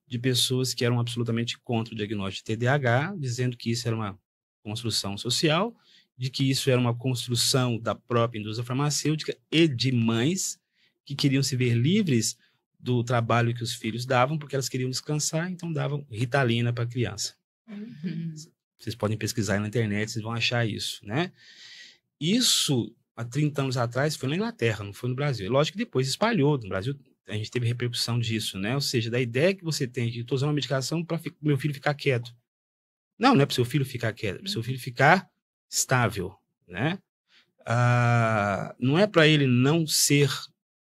de pessoas que eram absolutamente contra o diagnóstico de TDAH, dizendo que isso era uma construção social de que isso era uma construção da própria indústria farmacêutica e de mães que queriam se ver livres do trabalho que os filhos davam, porque elas queriam descansar, então davam Ritalina para a criança. Vocês podem pesquisar aí na internet, vocês vão achar isso, né? Isso, há 30 anos atrás, foi na Inglaterra, não foi no Brasil. Lógico que depois espalhou. No Brasil, a gente teve repercussão disso, né? Ou seja, da ideia que você tem de estou usando uma medicação para meu filho ficar quieto. Não é para o seu filho ficar quieto, é para o seu filho ficar estável, né? Não é para ele não ser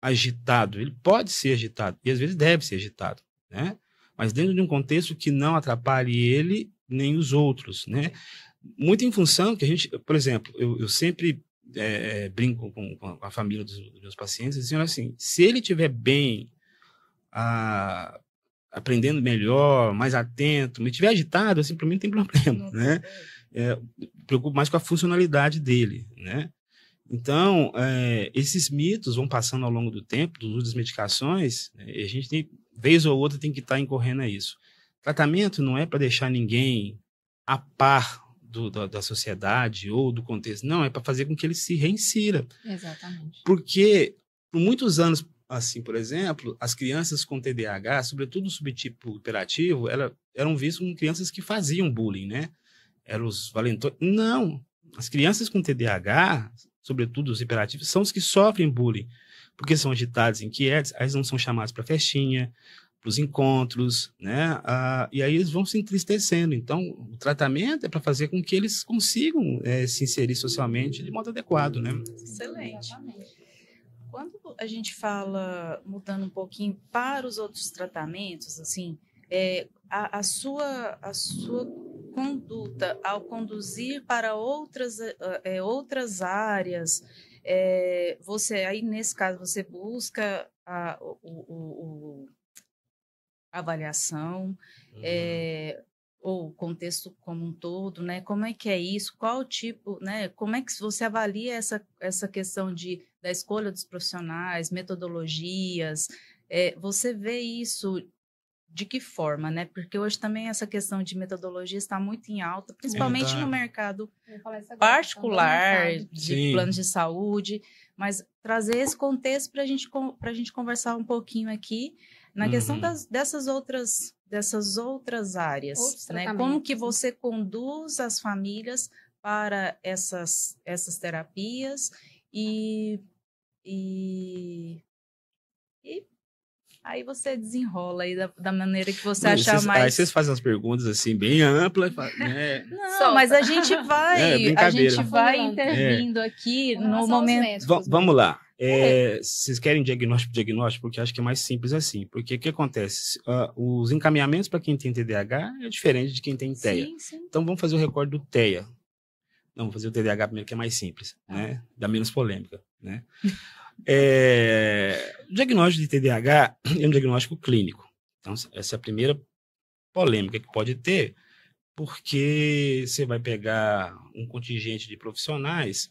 agitado. Ele pode ser agitado, e às vezes deve ser agitado, né? Mas dentro de um contexto que não atrapalhe ele nem os outros, né? Muito em função que a gente, por exemplo, eu sempre brinco com a família dos meus pacientes, dizendo assim, se ele estiver bem, aprendendo melhor, mais atento, mas estiver agitado, assim, para mim não tem problema, né? Preocupo mais com a funcionalidade dele, né? Então, esses mitos vão passando ao longo do tempo, do uso das medicações, e a gente tem, vez ou outra, tem que estar incorrendo a isso. Tratamento não é para deixar ninguém a par da sociedade ou do contexto, não, é para fazer com que ele se reinsira. Exatamente. Porque, por muitos anos, assim, por exemplo, as crianças com TDAH, sobretudo o subtipo hiperativo, eram vistas como crianças que faziam bullying, né? Eram os valentões. Não, as crianças com TDAH, sobretudo os hiperativos, são os que sofrem bullying, porque são agitados, inquietos, aí eles não são chamados para festinha, para os encontros, né? E aí eles vão se entristecendo. Então, o tratamento é para fazer com que eles consigam se inserir socialmente de modo adequado, né? Excelente. Quando a gente fala, mudando um pouquinho para os outros tratamentos, assim, a sua conduta ao conduzir para outras áreas, você aí nesse caso você busca a avaliação, ou o contexto como um todo, né? Como é que é isso? Qual tipo, né? Como é que você avalia essa questão da escolha dos profissionais, metodologias? Você vê isso de que forma, né? Porque hoje também essa questão de metodologia está muito em alta, principalmente no mercado particular, de planos de saúde, mas trazer esse contexto para a gente conversar um pouquinho aqui na questão dessas outras áreas, né? Como que você conduz as famílias para essas terapias e aí você desenrola aí da maneira que você achar mais... Aí vocês fazem as perguntas assim, bem amplas, né? Não, mas a gente vai intervindo aqui no momento... Vamos lá. Vocês querem diagnóstico? Porque acho que é mais simples assim. Porque o que acontece? Os encaminhamentos para quem tem TDAH é diferente de quem tem TEA. Sim. Então, vamos fazer o recorde do TEA. Não, vamos fazer o TDAH primeiro, que é mais simples, né? Dá menos polêmica, né? O diagnóstico de TDAH é um diagnóstico clínico. Então, essa é a primeira polêmica que pode ter, porque você vai pegar um contingente de profissionais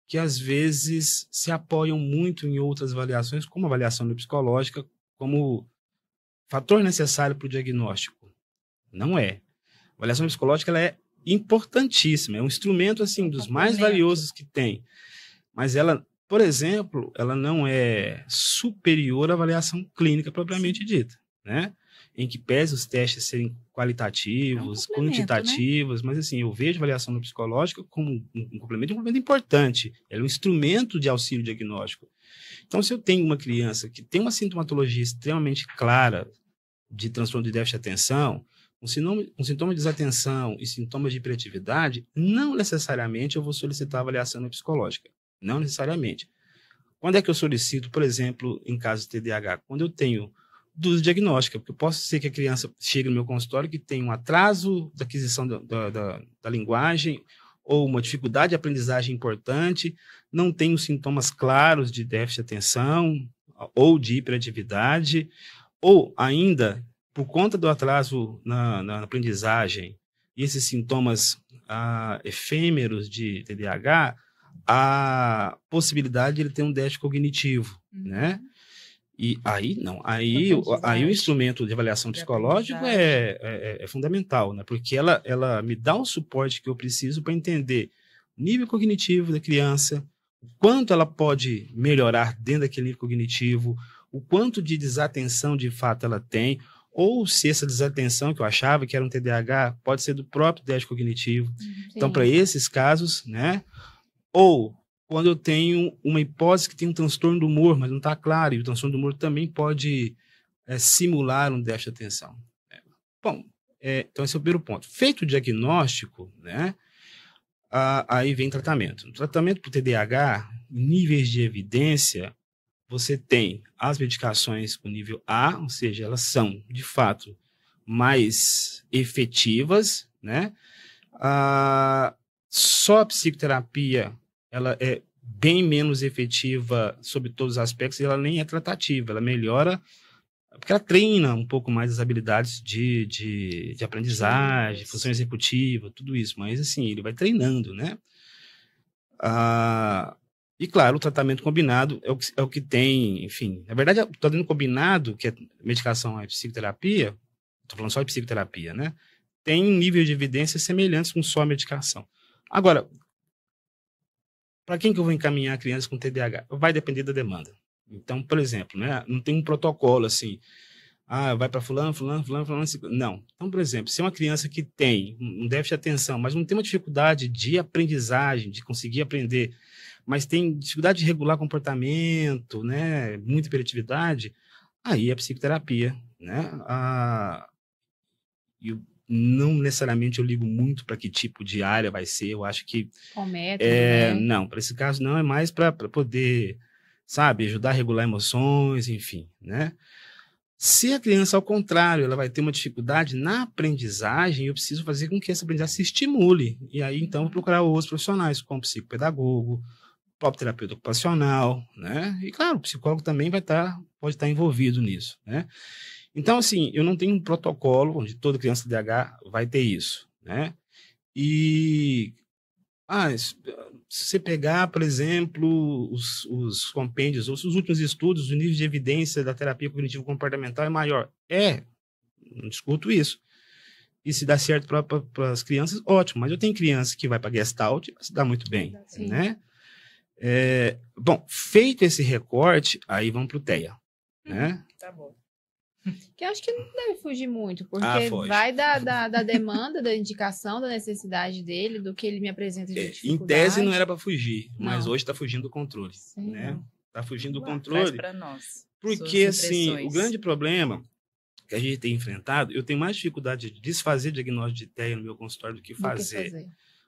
que às vezes se apoiam muito em outras avaliações, como a avaliação neuropsicológica, como fator necessário para o diagnóstico. Não é. A avaliação neuropsicológica ela é importantíssima, é um instrumento assim, dos mais valiosos que tem. Mas ela, por exemplo, ela não é superior à avaliação clínica propriamente dita, né? Em que pese os testes serem qualitativos, quantitativos, né? Mas assim, eu vejo a avaliação neuropsicológica como um complemento importante. Ela é um instrumento de auxílio diagnóstico. Então, se eu tenho uma criança que tem uma sintomatologia extremamente clara de transtorno de déficit de atenção, um sintoma de desatenção e sintomas de hiperatividade, não necessariamente eu vou solicitar avaliação neuropsicológica. Não necessariamente. Quando é que eu solicito, por exemplo, em caso de TDAH? Quando eu tenho dúvida diagnóstica, porque posso ser que a criança chegue no meu consultório que tem um atraso da aquisição da linguagem ou uma dificuldade de aprendizagem importante, não tem os sintomas claros de déficit de atenção ou de hiperatividade, ou ainda, por conta do atraso na aprendizagem e esses sintomas efêmeros de TDAH, a possibilidade de ele ter um déficit cognitivo, né? E aí, não. Aí o instrumento de avaliação psicológica é fundamental, né? Porque ela me dá o suporte que eu preciso para entender nível cognitivo da criança, o quanto ela pode melhorar dentro daquele nível cognitivo, o quanto de desatenção de fato ela tem, ou se essa desatenção que eu achava que era um TDAH pode ser do próprio déficit cognitivo. Sim. Então, para esses casos, né? Ou quando eu tenho uma hipótese que tem um transtorno do humor, mas não está claro, e o transtorno do humor também pode simular um déficit de atenção. Bom, então esse é o primeiro ponto. Feito o diagnóstico, né? Aí vem tratamento. No tratamento para o TDAH, níveis de evidência, você tem as medicações com nível A, ou seja, elas são, de fato, mais efetivas, né? Só a psicoterapia, ela é bem menos efetiva sobre todos os aspectos e ela nem é tratativa, ela melhora, porque ela treina um pouco mais as habilidades de aprendizagem, função executiva, tudo isso, mas assim, ele vai treinando, né? E, claro, o tratamento combinado é o que tem, enfim... Na verdade, o tratamento combinado, que é medicação e psicoterapia, estou falando só de psicoterapia, né? Tem nível de evidências semelhantes com só a medicação. Agora, para quem que eu vou encaminhar crianças com TDAH? Vai depender da demanda. Então, por exemplo, né? Não tem um protocolo assim... vai para fulano, não. Então, por exemplo, se é uma criança que tem um déficit de atenção, mas não tem uma dificuldade de aprendizagem, de conseguir aprender... mas tem dificuldade de regular comportamento, né, muita hiperatividade, aí é psicoterapia, né? Eu não necessariamente eu ligo muito para que tipo de área vai ser, eu acho que... Qual método, né? Não, para esse caso não, é mais para poder, sabe, ajudar a regular emoções, enfim, né? Se a criança, ao contrário, ela vai ter uma dificuldade na aprendizagem, eu preciso fazer com que essa aprendizagem se estimule, e aí então vou procurar outros profissionais, como psicopedagogo, próprio terapeuta ocupacional, né? E, claro, o psicólogo também pode estar envolvido nisso, né? Então, assim, eu não tenho um protocolo onde toda criança TDAH vai ter isso, né? E, se você pegar, por exemplo, os compêndios, os últimos estudos, o nível de evidência da terapia cognitivo-comportamental é maior. Não discuto isso. E se dá certo para as crianças, ótimo. Mas eu tenho criança que vai para Gestalt e vai se dar muito bem, né? Bom, feito esse recorte, aí vamos para o TEA, né? Tá bom. Que eu acho que não deve fugir muito, porque vai da demanda, da indicação, da necessidade dele, do que ele me apresenta de dificuldade. Em tese não era para fugir, mas hoje está fugindo do controle, né? Está fugindo do controle. Para nós. Porque, assim, o grande problema que a gente tem enfrentado, eu tenho mais dificuldade de desfazer diagnóstico de TEA no meu consultório do que fazer.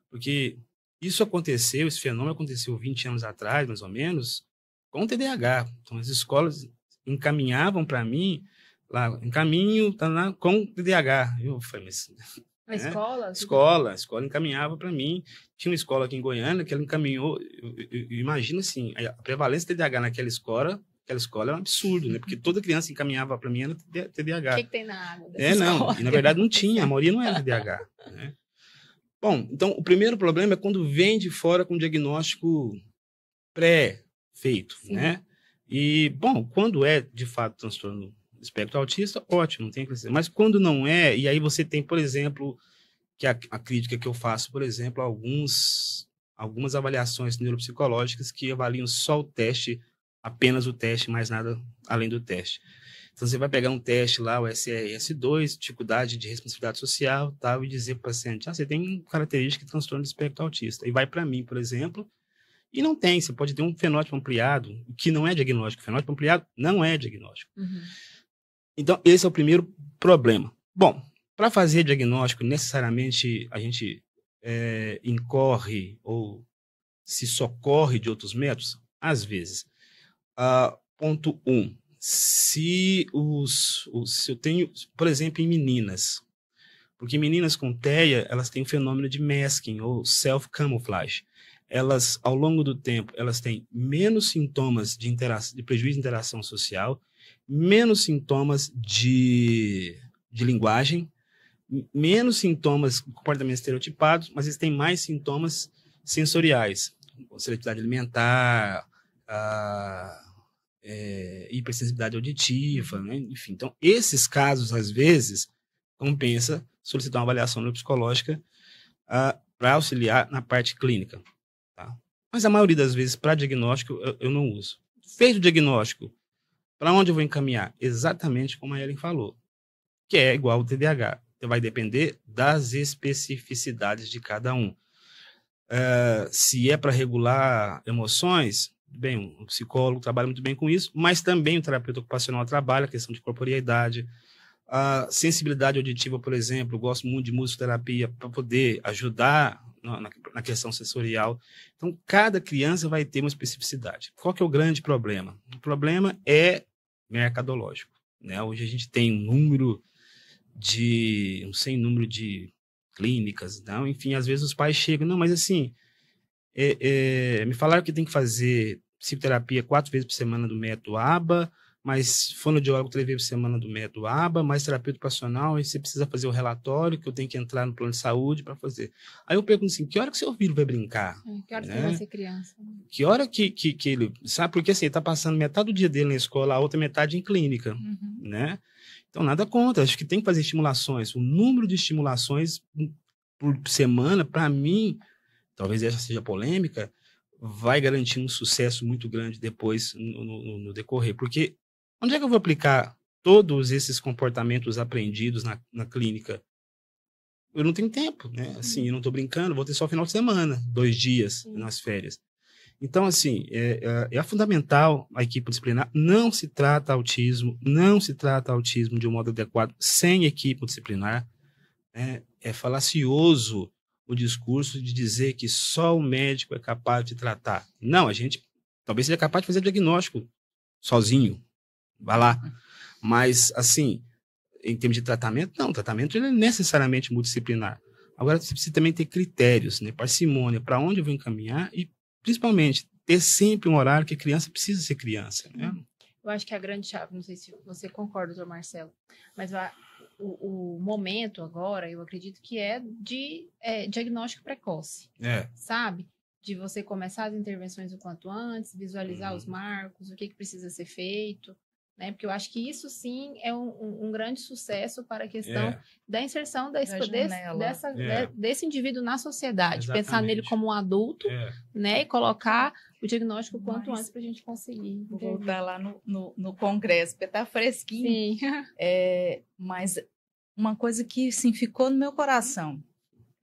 Porque esse fenômeno aconteceu 20 anos atrás, mais ou menos, com o TDAH. Então, as escolas encaminhavam para mim, encaminho com TDAH. Eu falei, mas... A escola? A escola encaminhava para mim. Tinha uma escola aqui em Goiânia que ela encaminhou, eu imagino assim, a prevalência de TDAH naquela escola é um absurdo, né? Porque toda criança encaminhava para mim era TDAH. O que tem na água dessa escola? E na verdade não tinha, a maioria não era TDAH, né? Bom, então o primeiro problema é quando vem de fora com diagnóstico pré-feito, né? E, bom, quando é de fato transtorno do espectro autista, ótimo, não tem que ser. Mas quando não é, e aí você tem, por exemplo, que a crítica que eu faço, por exemplo, algumas avaliações neuropsicológicas que avaliam só o teste, apenas o teste, mais nada além do teste. Então, você vai pegar um teste lá, o SRS-2, dificuldade de responsabilidade social, tal, e dizer para o paciente, você tem característica de transtorno do espectro autista. E vai para mim, por exemplo, e não tem. Você pode ter um fenótipo ampliado, que não é diagnóstico. Fenótipo ampliado não é diagnóstico. Uhum. Então, esse é o primeiro problema. Bom, para fazer diagnóstico, necessariamente a gente incorre ou se socorre de outros métodos? Às vezes. Ponto 1. Se eu tenho, por exemplo, em meninas, porque meninas com TEA, elas têm um fenômeno de masking ou self-camouflage. Elas, ao longo do tempo, elas têm menos sintomas de prejuízo de interação social, menos sintomas de linguagem, menos sintomas de comportamentos estereotipados, mas eles têm mais sintomas sensoriais, seletividade alimentar, hipersensibilidade auditiva, né? Enfim. Então, esses casos, às vezes, compensa solicitar uma avaliação neuropsicológica para auxiliar na parte clínica. Mas a maioria das vezes, para diagnóstico, eu não uso. Feito o diagnóstico, para onde eu vou encaminhar? Exatamente como a Ellen falou, que é igual ao TDAH. Vai depender das especificidades de cada um. Se é para regular emoções, bem, um psicólogo trabalha muito bem com isso, mas também o terapeuta ocupacional trabalha a questão de corporeidade, a sensibilidade auditiva, por exemplo. Eu gosto muito de musicoterapia para poder ajudar na questão sensorial. Então, cada criança vai ter uma especificidade. Qual que é o grande problema? O problema é mercadológico, né? Hoje a gente tem sem número de clínicas, não? Enfim, às vezes os pais chegam, não, mas assim, me falaram que tem que fazer psicoterapia 4 vezes por semana do método ABA, mas fonoaudiólogo 3 vezes por semana do método ABA, mais terapeuta ocupacional, e você precisa fazer o relatório, que eu tenho que entrar no plano de saúde para fazer. Aí eu pergunto assim, que hora que seu filho vai brincar? Que hora que ele vai ser criança? Que hora que ele... Sabe, porque assim, ele está passando metade do dia dele na escola, a outra metade em clínica, né? Então, nada contra, acho que tem que fazer estimulações. O número de estimulações por semana, para mim, talvez essa seja polêmica, vai garantir um sucesso muito grande depois no decorrer. Porque onde é que eu vou aplicar todos esses comportamentos aprendidos na clínica? Eu não tenho tempo, né? Assim, eu não estou brincando, vou ter só final de semana, 2 dias nas férias. Então, assim, é fundamental a equipe disciplinar. Não se trata autismo de um modo adequado sem equipe disciplinar. É falacioso o discurso de dizer que só o médico é capaz de tratar. Não, a gente talvez seja capaz de fazer diagnóstico sozinho. Vai lá. Mas, assim, em termos de tratamento, não. O tratamento ele é necessariamente multidisciplinar. Agora, você precisa também ter critérios, né? Parcimônia, para onde eu vou encaminhar e, principalmente, ter sempre um horário que a criança precisa ser criança, né? Eu acho que a grande chave, não sei se você concorda, doutor Marcelo, mas o momento agora, eu acredito que é de diagnóstico precoce, sabe? De você começar as intervenções o quanto antes, visualizar os marcos, o que precisa ser feito, né? Porque eu acho que isso sim é um grande sucesso para a questão da inserção desse indivíduo na sociedade. Exatamente. Pensar nele como um adulto, né? E colocar o diagnóstico o quanto antes para a gente conseguir. Vou voltar lá no congresso, porque tá fresquinho. Sim. Mas uma coisa que sim, ficou no meu coração,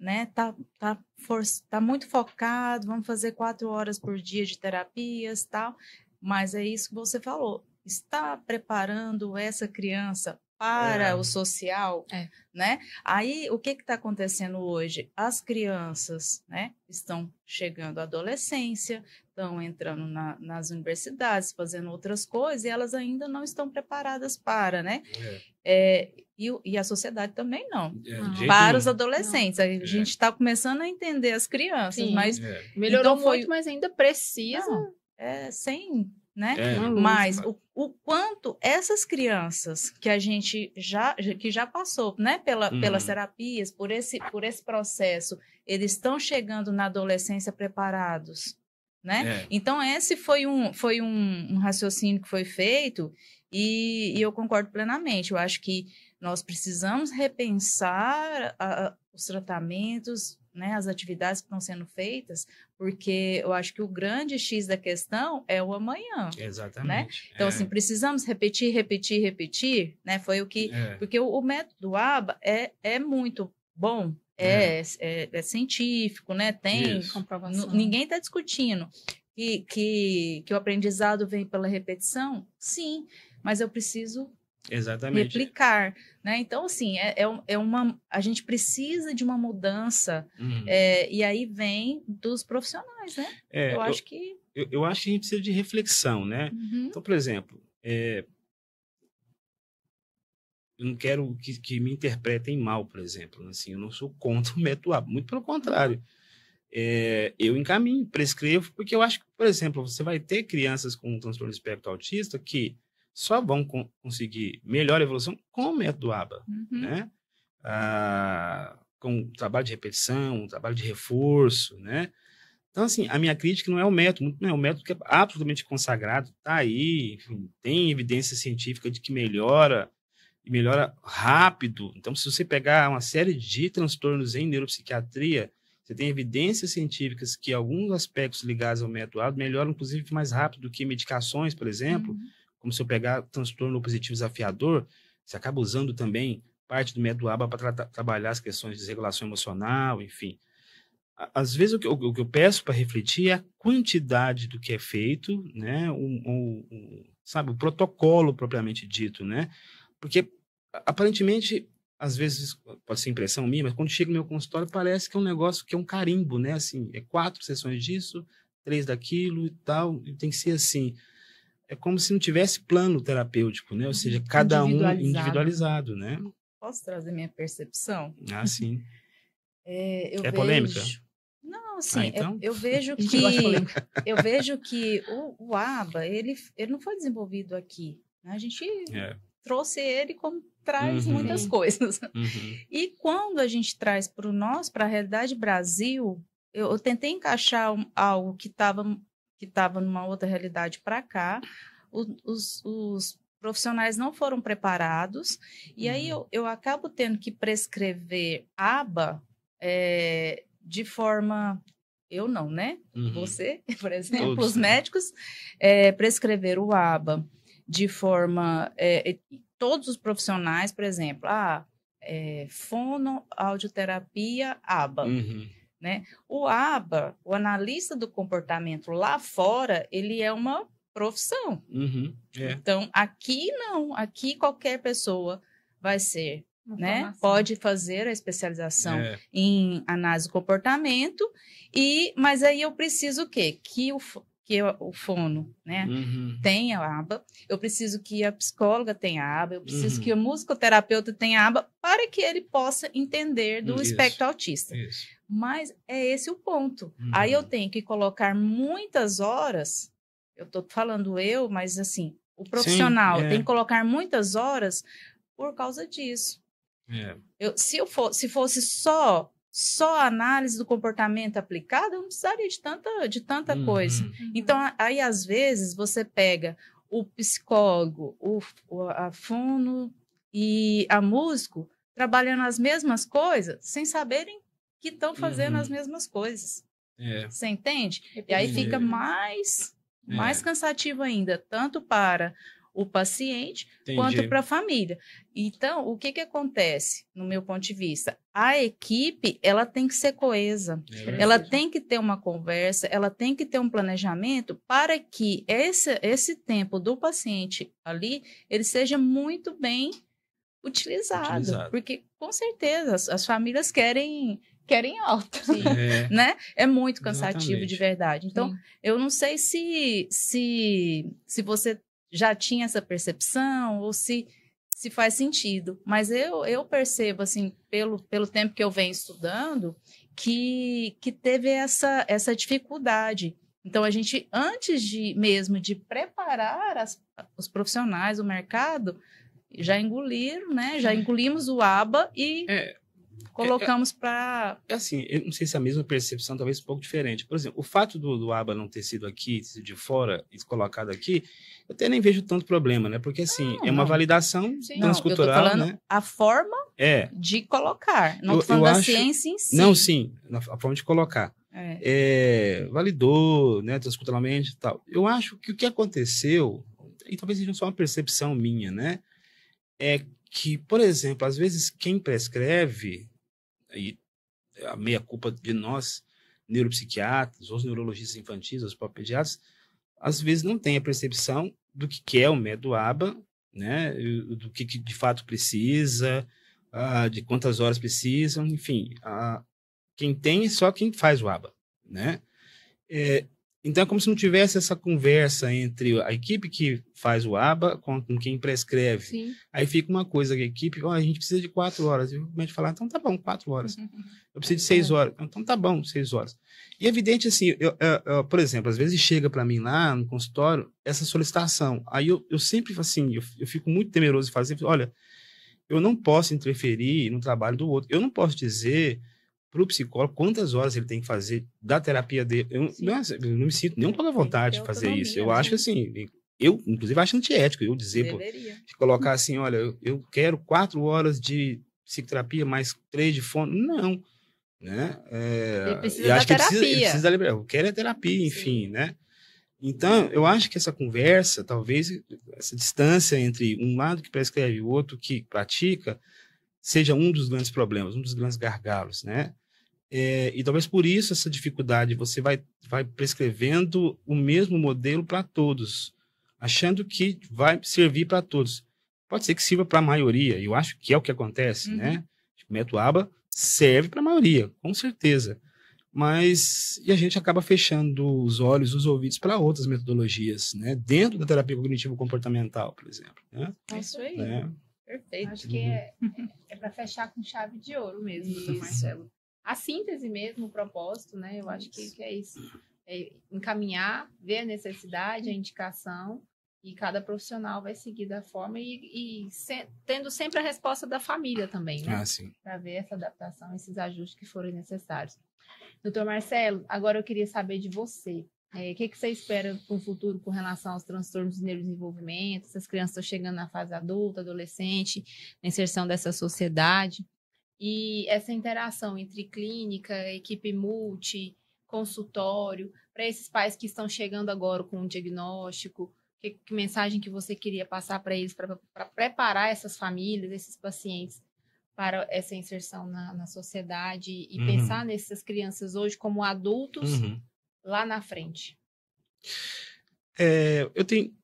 né? Tá muito focado, vamos fazer 4 horas por dia de terapias e tal, mas é isso que você falou. Está preparando essa criança para o social, né? Aí, o que está acontecendo hoje? As crianças, né, estão chegando à adolescência, estão entrando nas universidades, fazendo outras coisas, e elas ainda não estão preparadas para, né? E a sociedade também não. Para os adolescentes. A gente está começando a entender as crianças, mas... Melhorou então muito, mas ainda precisa... Não, sem... Né? Mas o quanto essas crianças que a gente já passou, né, pelas terapias, por esse processo, eles estão chegando na adolescência preparados, né? Então esse foi um raciocínio que foi feito e eu concordo plenamente. Eu acho que nós precisamos repensar os tratamentos, né, as atividades que estão sendo feitas, porque eu acho que o grande X da questão é o amanhã. Exatamente. Né? Então, assim, precisamos repetir, né? Foi o que... Porque o método ABA é muito bom, é científico, né? Tem comprovação. Ninguém está discutindo que o aprendizado vem pela repetição, sim, mas eu preciso... Exatamente. Replicar, né? Então, assim, a gente precisa de uma mudança, e aí vem dos profissionais, né? Eu acho que a gente precisa de reflexão, né? Então, por exemplo, eu não quero que me interpretem mal, por exemplo, assim, eu não sou contra o método ABA, muito pelo contrário. Eu encaminho, prescrevo, porque eu acho que, por exemplo, você vai ter crianças com transtorno de espectro autista que só vão conseguir melhor evolução com o método ABA, né? Com trabalho de repetição, trabalho de reforço, né? Então, assim, a minha crítica não é o método, não é um método que é absolutamente consagrado, tá aí, enfim, tem evidência científica de que melhora, e melhora rápido. Então, se você pegar uma série de transtornos em neuropsiquiatria, Você tem evidências científicas que alguns aspectos ligados ao método ABA melhoram, inclusive, mais rápido do que medicações, por exemplo, como se eu pegar transtorno opositivo desafiador, você acaba usando também parte do método ABA para trabalhar as questões de desregulação emocional, enfim. Às vezes, o que eu peço para refletir é a quantidade do que é feito, né? Sabe, o protocolo propriamente dito, né? Porque, aparentemente, às vezes, pode ser impressão minha, mas quando chega no meu consultório, parece que é um negócio que é um carimbo, né? Assim, 4 sessões disso, 3 daquilo e tal, e tem que ser assim. É como se não tivesse plano terapêutico, né? Ou seja, cada um individualizado, né? Posso trazer minha percepção? Ah, sim. Eu vejo... polêmica? Não, assim, então... eu vejo que o ABA, ele não foi desenvolvido aqui, né? A gente trouxe ele como traz muitas coisas. E quando a gente traz para a realidade Brasil, eu tentei encaixar algo que estava numa outra realidade para cá, os profissionais não foram preparados, e aí eu acabo tendo que prescrever ABA de forma... Eu não, né? Você, por exemplo, todos, os médicos prescrever o ABA de forma... todos os profissionais, por exemplo, fonoaudioterapia ABA, né? O ABA, o analista do comportamento lá fora, ele é uma profissão. Então, aqui não, aqui qualquer pessoa vai ser, né? Pode fazer a especialização em análise do comportamento, mas aí eu preciso o quê? Que o fono, né, tenha a ABA, eu preciso que a psicóloga tenha a ABA, eu preciso que o musicoterapeuta tenha a ABA para que ele possa entender do espectro autista. Mas é esse o ponto. Aí eu tenho que colocar muitas horas, eu estou falando mas assim, o profissional tem que colocar muitas horas por causa disso. Se fosse só análise do comportamento aplicada, eu não precisaria de tanta coisa. Então, aí, às vezes, você pega o psicólogo, a fono e a músico trabalhando as mesmas coisas, sem saberem que estão fazendo as mesmas coisas. Você entende? E aí fica mais cansativo ainda, tanto para o paciente quanto para a família. Então, o que acontece, no meu ponto de vista? A equipe, ela tem que ser coesa, ela tem que ter uma conversa, ela tem que ter um planejamento para que esse tempo do paciente ali, ele seja muito bem utilizado. Porque, com certeza, as famílias querem alta, né? É muito cansativo, de verdade. Então, eu não sei se você já tinha essa percepção ou se faz sentido, mas eu percebo, assim, pelo tempo que eu venho estudando, que teve essa dificuldade. Então, a gente, antes mesmo de preparar os profissionais, o mercado, já engoliram, né? Já engolimos o ABA e colocamos para... assim, eu não sei se é a mesma percepção, talvez um pouco diferente. Por exemplo, o fato do ABA não ter sido aqui, de fora e colocado aqui, eu até nem vejo tanto problema, né? Porque, assim, é uma validação transcultural, eu tô falando, né? A forma de colocar. Não tô falando da ciência em si. Não, sim. A forma de colocar. Validou, né? Transculturalmente e tal. Eu acho que o que aconteceu, e talvez seja só uma percepção minha, né? É que, por exemplo, às vezes quem prescreve, e a meia-culpa de nós, neuropsiquiatras, os neurologistas infantis, os pediatras, às vezes não tem a percepção do que é o método ABA, né? Do que de fato precisa, de quantas horas precisam, enfim. Quem tem é só quem faz o ABA, né? Então, é como se não tivesse essa conversa entre a equipe que faz o ABA com quem prescreve. Sim. Aí fica uma coisa, a equipe, a gente precisa de 4 horas. E o médico fala, então tá bom, 4 horas. Eu preciso de 6 horas. Então tá bom, 6 horas. E é evidente, assim, por exemplo, às vezes chega para mim lá no consultório essa solicitação. Aí eu sempre, assim, eu fico muito temeroso de fazer. Olha, eu não posso interferir no trabalho do outro. Eu não posso dizer para o psicólogo quantas horas ele tem que fazer da terapia dele. Eu não me sinto nem com a vontade de fazer isso. Eu acho que, assim, eu, inclusive, acho antiético eu dizer, de colocar assim, olha, eu quero 4 horas de psicoterapia mais 3 de fono. Não. né? Ele precisa da terapia. Eu quero a terapia, enfim, sim, né? Então, eu acho que essa conversa, talvez essa distância entre um lado que prescreve e o outro que pratica, seja um dos grandes problemas, um dos grandes gargalos, né? E talvez por isso essa dificuldade, você vai prescrevendo o mesmo modelo para todos, achando que vai servir para todos. Pode ser que sirva para a maioria, eu acho que é o que acontece, né? O método ABA serve para a maioria, com certeza. Mas e a gente acaba fechando os olhos, os ouvidos para outras metodologias, né? Dentro da terapia cognitivo-comportamental, por exemplo. Né? É isso aí. Perfeito. Acho que é para fechar com chave de ouro mesmo, doutor Marcelo. A síntese mesmo, o propósito, né? Eu acho que é isso. É encaminhar, ver a necessidade, a indicação, e cada profissional vai seguir da forma tendo sempre a resposta da família também, né? Para ver essa adaptação, esses ajustes que forem necessários. Doutor Marcelo, agora eu queria saber de você. O que você espera para o futuro com relação aos transtornos de neurodesenvolvimento? Essas crianças estão chegando na fase adulta, adolescente, na inserção dessa sociedade. E essa interação entre clínica, equipe multi, consultório, para esses pais que estão chegando agora com um diagnóstico, que mensagem que você queria passar para eles, para preparar essas famílias, esses pacientes, para essa inserção na sociedade e pensar nessas crianças hoje como adultos lá na frente? Eu tenho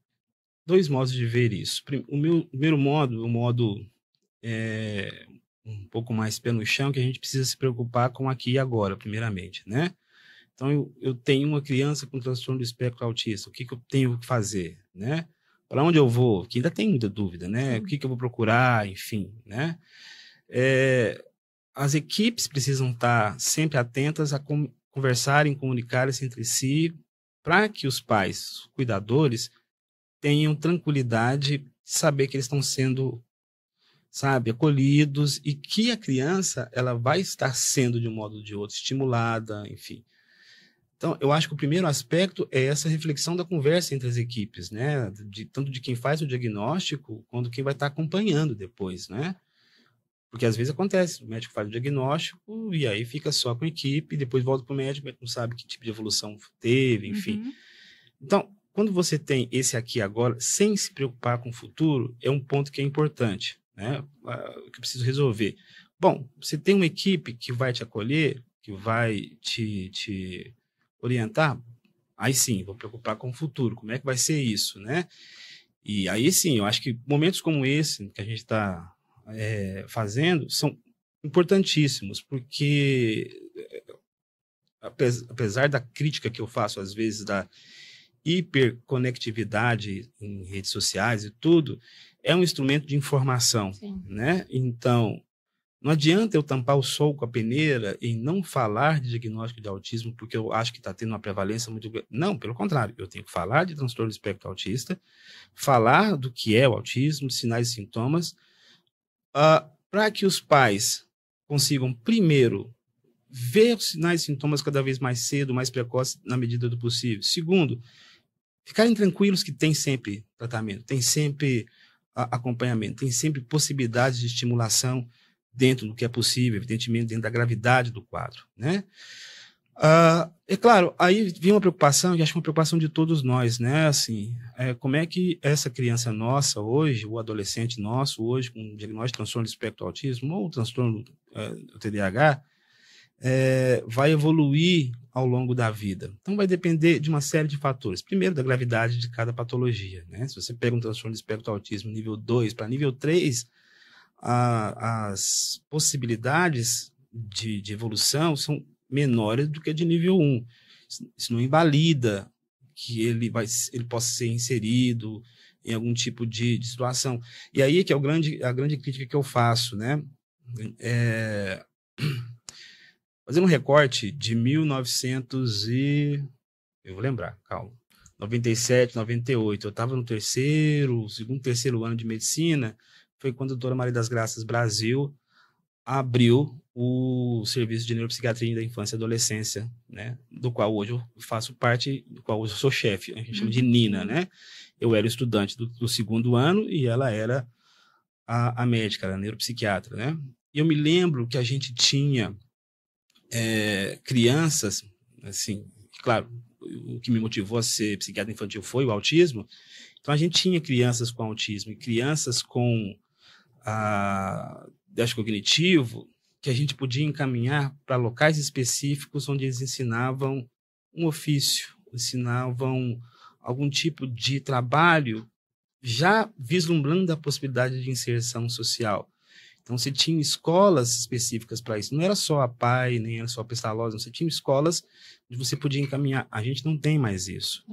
dois modos de ver isso. O meu primeiro modo, um pouco mais pé no chão, que a gente precisa se preocupar com aqui e agora, primeiramente, né? Então, eu tenho uma criança com transtorno do espectro autista, o que eu tenho que fazer, né? Para onde eu vou? Que ainda tem muita dúvida, né? O que eu vou procurar, enfim, né? As equipes precisam estar sempre atentas a conversarem, comunicarem-se entre si, para que os pais, os cuidadores, tenham tranquilidade de saber que eles estão sendo, acolhidos, e que a criança ela vai estar sendo, de um modo ou de outro, estimulada, enfim. Então, eu acho que o primeiro aspecto é essa reflexão da conversa entre as equipes, né? Tanto de quem faz o diagnóstico, quanto quem vai estar acompanhando depois, né? Porque às vezes acontece, o médico faz o diagnóstico e aí fica só com a equipe, depois volta para o médico não sabe que tipo de evolução teve, enfim. Então, quando você tem esse aqui agora, sem se preocupar com o futuro, é um ponto que é importante, né? Que eu preciso resolver. Bom, você tem uma equipe que vai te acolher, que vai te orientar, aí sim, vou preocupar com o futuro, como é que vai ser isso, né? E aí sim, eu acho que momentos como esse que a gente está fazendo são importantíssimos, porque apesar da crítica que eu faço às vezes da hiperconectividade em redes sociais e tudo, é um instrumento de informação, né? Então, não adianta eu tampar o sol com a peneira e não falar de diagnóstico de autismo, porque eu acho que está tendo uma prevalência muito grande. Não, pelo contrário, eu tenho que falar de transtorno do espectro autista, falar do que é o autismo, sinais e sintomas, para que os pais consigam, primeiro, ver os sinais e sintomas cada vez mais cedo, mais precoce, na medida do possível. Segundo, ficarem tranquilos que tem sempre tratamento, tem sempre acompanhamento, tem sempre possibilidades de estimulação dentro do que é possível, evidentemente dentro da gravidade do quadro, né? É claro, aí vem uma preocupação, e acho que uma preocupação de todos nós, né? Assim, como é que essa criança nossa hoje, o adolescente nosso hoje, com diagnóstico de transtorno do espectro do autismo ou transtorno do TDAH, vai evoluir ao longo da vida. Então, vai depender de uma série de fatores. Primeiro, da gravidade de cada patologia, né? Se você pega um transtorno do espectro do autismo nível 2 para nível 3, as possibilidades de evolução são menores do que a de nível 1. Isso não invalida que ele possa ser inserido em algum tipo de situação. E aí é que é a grande crítica que eu faço, né? Fazendo um recorte de 1900 e... Eu vou lembrar, calma. 97, 98. Eu estava no segundo, terceiro ano de medicina. Foi quando a doutora Maria das Graças Brasil abriu o serviço de neuropsiquiatria da infância e adolescência, né? Do qual hoje eu faço parte, do qual hoje eu sou chefe. A gente chama de Nina, né? Eu era estudante do segundo ano e ela era a médica, a neuropsiquiatra, né? E eu me lembro que a gente tinha crianças, assim, claro, o que me motivou a ser psiquiatra infantil foi o autismo. Então, a gente tinha crianças com autismo e crianças com déficit cognitivo que a gente podia encaminhar para locais específicos onde eles ensinavam um ofício, ensinavam algum tipo de trabalho já vislumbrando a possibilidade de inserção social. Então, você tinha escolas específicas para isso. Não era só a PAI, nem era só a Pestalozzi, você tinha escolas onde você podia encaminhar. A gente não tem mais isso.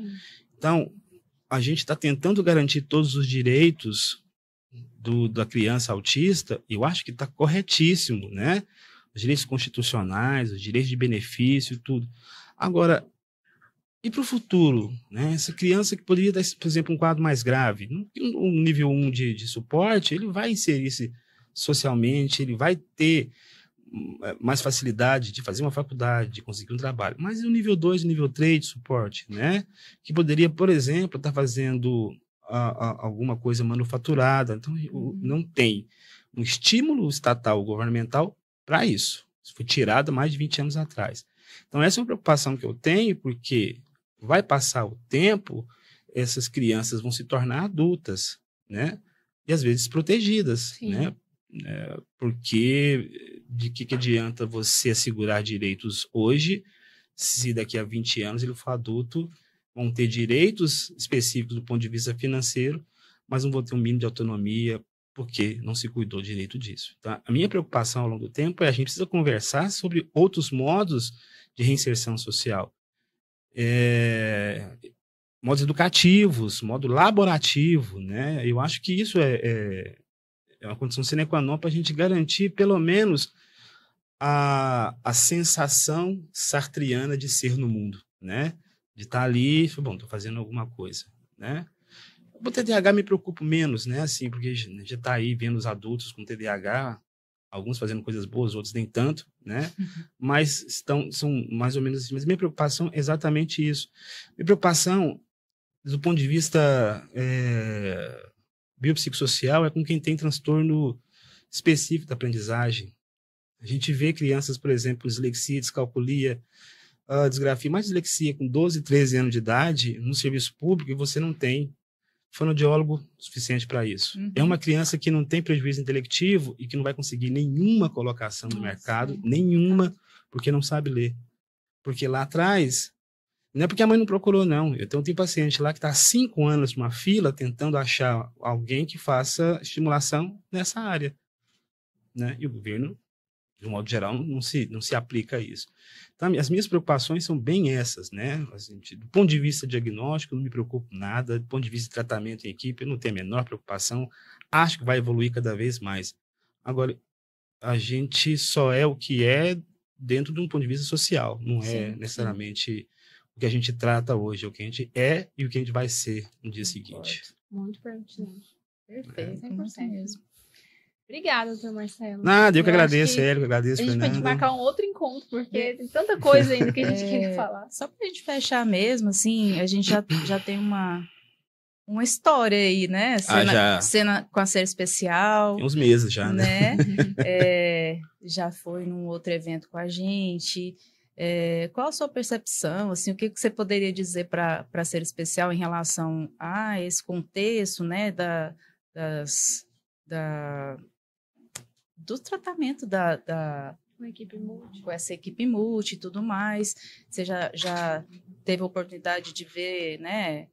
Então, a gente está tentando garantir todos os direitos da criança autista, e eu acho que está corretíssimo, né? Os direitos constitucionais, os direitos de benefício, tudo. Agora, e para o futuro, né? Essa criança que poderia dar, por exemplo, um quadro mais grave, um nível 1 de suporte, ele vai inserir-se socialmente, ele vai ter mais facilidade de fazer uma faculdade, de conseguir um trabalho. Mas e o nível 2, o nível 3 de suporte, né? Que poderia, por exemplo, estar fazendo alguma coisa manufaturada. Então, não tem um estímulo estatal ou governamental para isso. Isso foi tirado há mais de 20 anos atrás. Então, essa é uma preocupação que eu tenho, porque vai passar o tempo, essas crianças vão se tornar adultas, né? E às vezes protegidas, né? Porque de que adianta você assegurar direitos hoje, se daqui a 20 anos ele for adulto, vão ter direitos específicos do ponto de vista financeiro, mas não vão ter um mínimo de autonomia, porque não se cuidou direito disso. Então, a minha preocupação ao longo do tempo é a gente precisa conversar sobre outros modos de reinserção social. Modos educativos, modo laborativo, né? Eu acho que isso é uma condição sine qua non para a gente garantir, pelo menos, a sensação sartriana de ser no mundo, né? De estar ali, bom, estou fazendo alguma coisa, né? O TDAH me preocupo menos, né? Assim, porque já está aí vendo os adultos com TDAH, alguns fazendo coisas boas, outros nem tanto, né? Mas são mais ou menos assim. Mas minha preocupação é exatamente isso. Minha preocupação, do ponto de vista biopsicossocial, é com quem tem transtorno específico da aprendizagem. A gente vê crianças, por exemplo, dislexia, descalculia, disgrafia, mais dislexia com 12, 13 anos de idade, no serviço público, e você não tem fonoaudiólogo suficiente para isso. É uma criança que não tem prejuízo intelectivo e que não vai conseguir nenhuma colocação no mercado, nenhuma, porque não sabe ler. Porque lá atrás, não é porque a mãe não procurou, não. Eu tenho um paciente lá que está há 5 anos numa fila tentando achar alguém que faça estimulação nessa área, né? E o governo, de um modo geral, não se aplica a isso. Então, as minhas preocupações são bem essas, né? Assim, do ponto de vista diagnóstico, não me preocupo nada. Do ponto de vista de tratamento em equipe, eu não tenho a menor preocupação. Acho que vai evoluir cada vez mais. Agora, a gente só é o que é dentro de um ponto de vista social. Não é necessariamente o que a gente trata hoje, é o que a gente é e o que a gente vai ser no dia seguinte. Muito pertinente. Perfeito, 100% mesmo. Obrigada, doutor Marcelo. Nada, eu que agradeço, Hélio, agradeço, Fernando. A gente pode marcar um outro encontro, porque tem tanta coisa ainda que a gente queria falar. Só pra gente fechar mesmo, assim, a gente já tem uma história aí, né? Cena com a série especial. Tem uns meses já, né? Já foi num outro evento com a gente. Qual a sua percepção? Assim, o que você poderia dizer para a série especial em relação a esse contexto, né? Do tratamento com essa equipe multi e tudo mais. Você já teve a oportunidade de ver, né,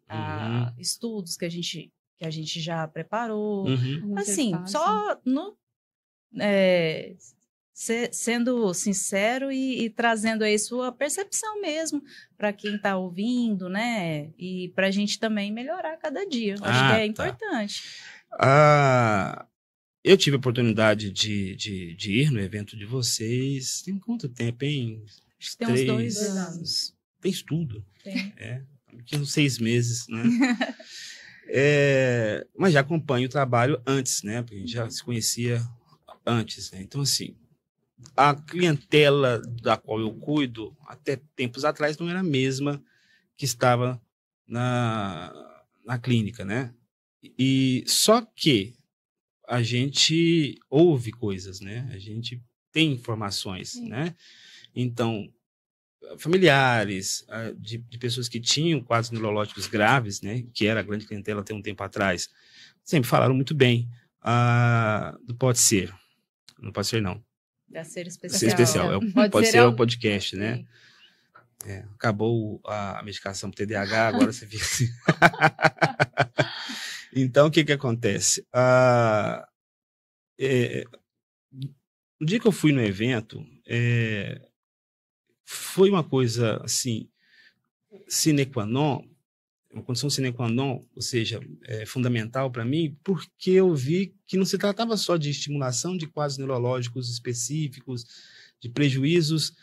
estudos que a gente já preparou. Assim, só sendo sincero e trazendo aí sua percepção mesmo para quem está ouvindo, né? E para a gente também melhorar cada dia. Acho que é importante. Eu tive a oportunidade de ir no evento de vocês. Tem quanto tempo, hein? Tem uns 2 anos. Tem estudo. Tem. Uns 6 meses, né? Mas já acompanho o trabalho antes, né? Porque a gente já se conhecia antes, né? Então, assim, a clientela da qual eu cuido, até tempos atrás, não era a mesma que estava na clínica, né? E só que a gente ouve coisas, né? A gente tem informações, né? Então, familiares de pessoas que tinham quadros neurológicos graves, né, que era a grande clientela até um tempo atrás, sempre falaram muito bem do Pode Ser. Não pode ser, não. Da Ser Especial. Ser Especial. Pode ser o podcast, né? Acabou a medicação para TDAH, agora você fica assim. Então, o que acontece? No dia que eu fui no evento, foi uma coisa, assim, sine qua non, uma condição sine qua non, ou seja, fundamental para mim, porque eu vi que não se tratava só de estimulação de quadros neurológicos específicos, de prejuízos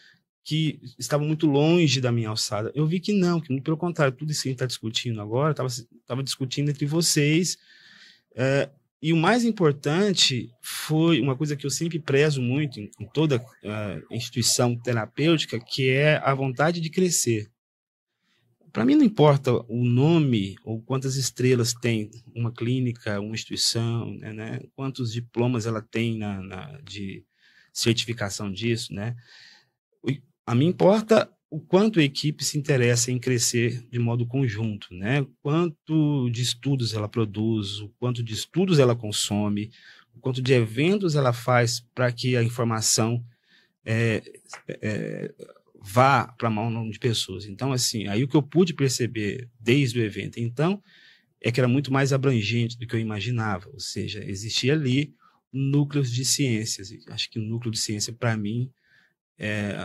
que estavam muito longe da minha alçada. Eu vi que não, que pelo contrário, tudo isso que a gente está discutindo agora, estava discutindo entre vocês, e o mais importante foi uma coisa que eu sempre prezo muito em toda instituição terapêutica, que é a vontade de crescer. Para mim não importa o nome ou quantas estrelas tem uma clínica, uma instituição, né? Quantos diplomas ela tem de certificação disso, né? A mim importa o quanto a equipe se interessa em crescer de modo conjunto, né? Quanto de estudos ela produz, o quanto de estudos ela consome, o quanto de eventos ela faz para que a informação vá para a mão de pessoas. Então, assim, aí o que eu pude perceber desde o evento, então, é que era muito mais abrangente do que eu imaginava, ou seja, existia ali núcleos de ciências. Acho que o núcleo de ciência, para mim, é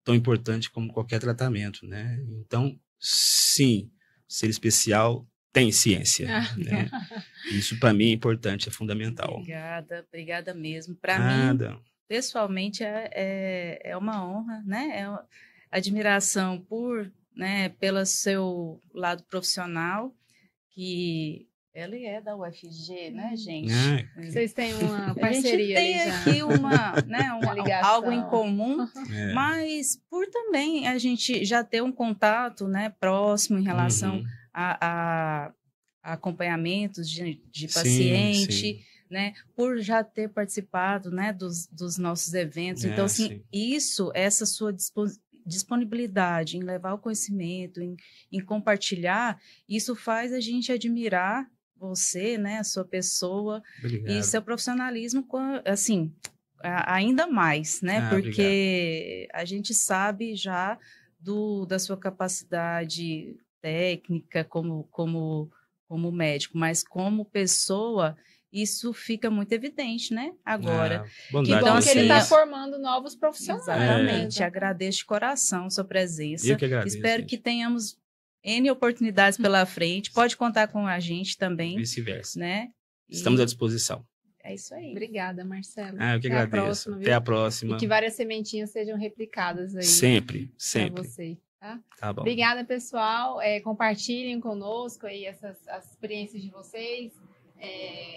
tão importante como qualquer tratamento, né? Então, sim, Ser Especial tem ciência, né? Isso para mim é importante, é fundamental. Obrigada mesmo. Para mim, pessoalmente, é uma honra, né? É uma admiração pelo seu lado profissional, que ele é da UFG, né, gente? Vocês têm uma parceria. A gente tem aqui algo em comum, mas por também a gente já ter um contato, né, próximo em relação a acompanhamentos de paciente, sim. Né, por já ter participado, né, dos nossos eventos. Então, assim, essa sua disponibilidade em levar o conhecimento, em compartilhar, isso faz a gente admirar você, né, a sua pessoa. Obrigado. E seu profissionalismo, assim, ainda mais, né, porque obrigado. A gente sabe já da sua capacidade técnica como médico, mas como pessoa, isso fica muito evidente, né, agora. Então, assim, ele está formando novos profissionais. Exatamente, agradeço de coração a sua presença. Eu que agradeço. Espero que tenhamos N oportunidades pela frente. Pode contar com a gente também. Vice-versa. Né? Estamos à disposição. É isso aí. Obrigada, Marcelo. Eu que agradeço. Até a próxima. E que várias sementinhas sejam replicadas aí. Sempre. Para você. Tá bom. Obrigada, pessoal. Compartilhem conosco aí as experiências de vocês.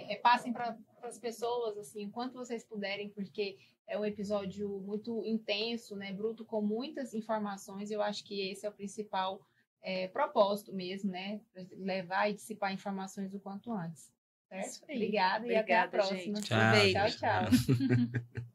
Repassem para as pessoas, assim, o quanto vocês puderem, porque é um episódio muito intenso, né? Bruto, com muitas informações. Eu acho que esse é o principal propósito mesmo, né? Levar e dissipar informações o quanto antes. Certo? Obrigada e até a próxima. Tchau. Tchau.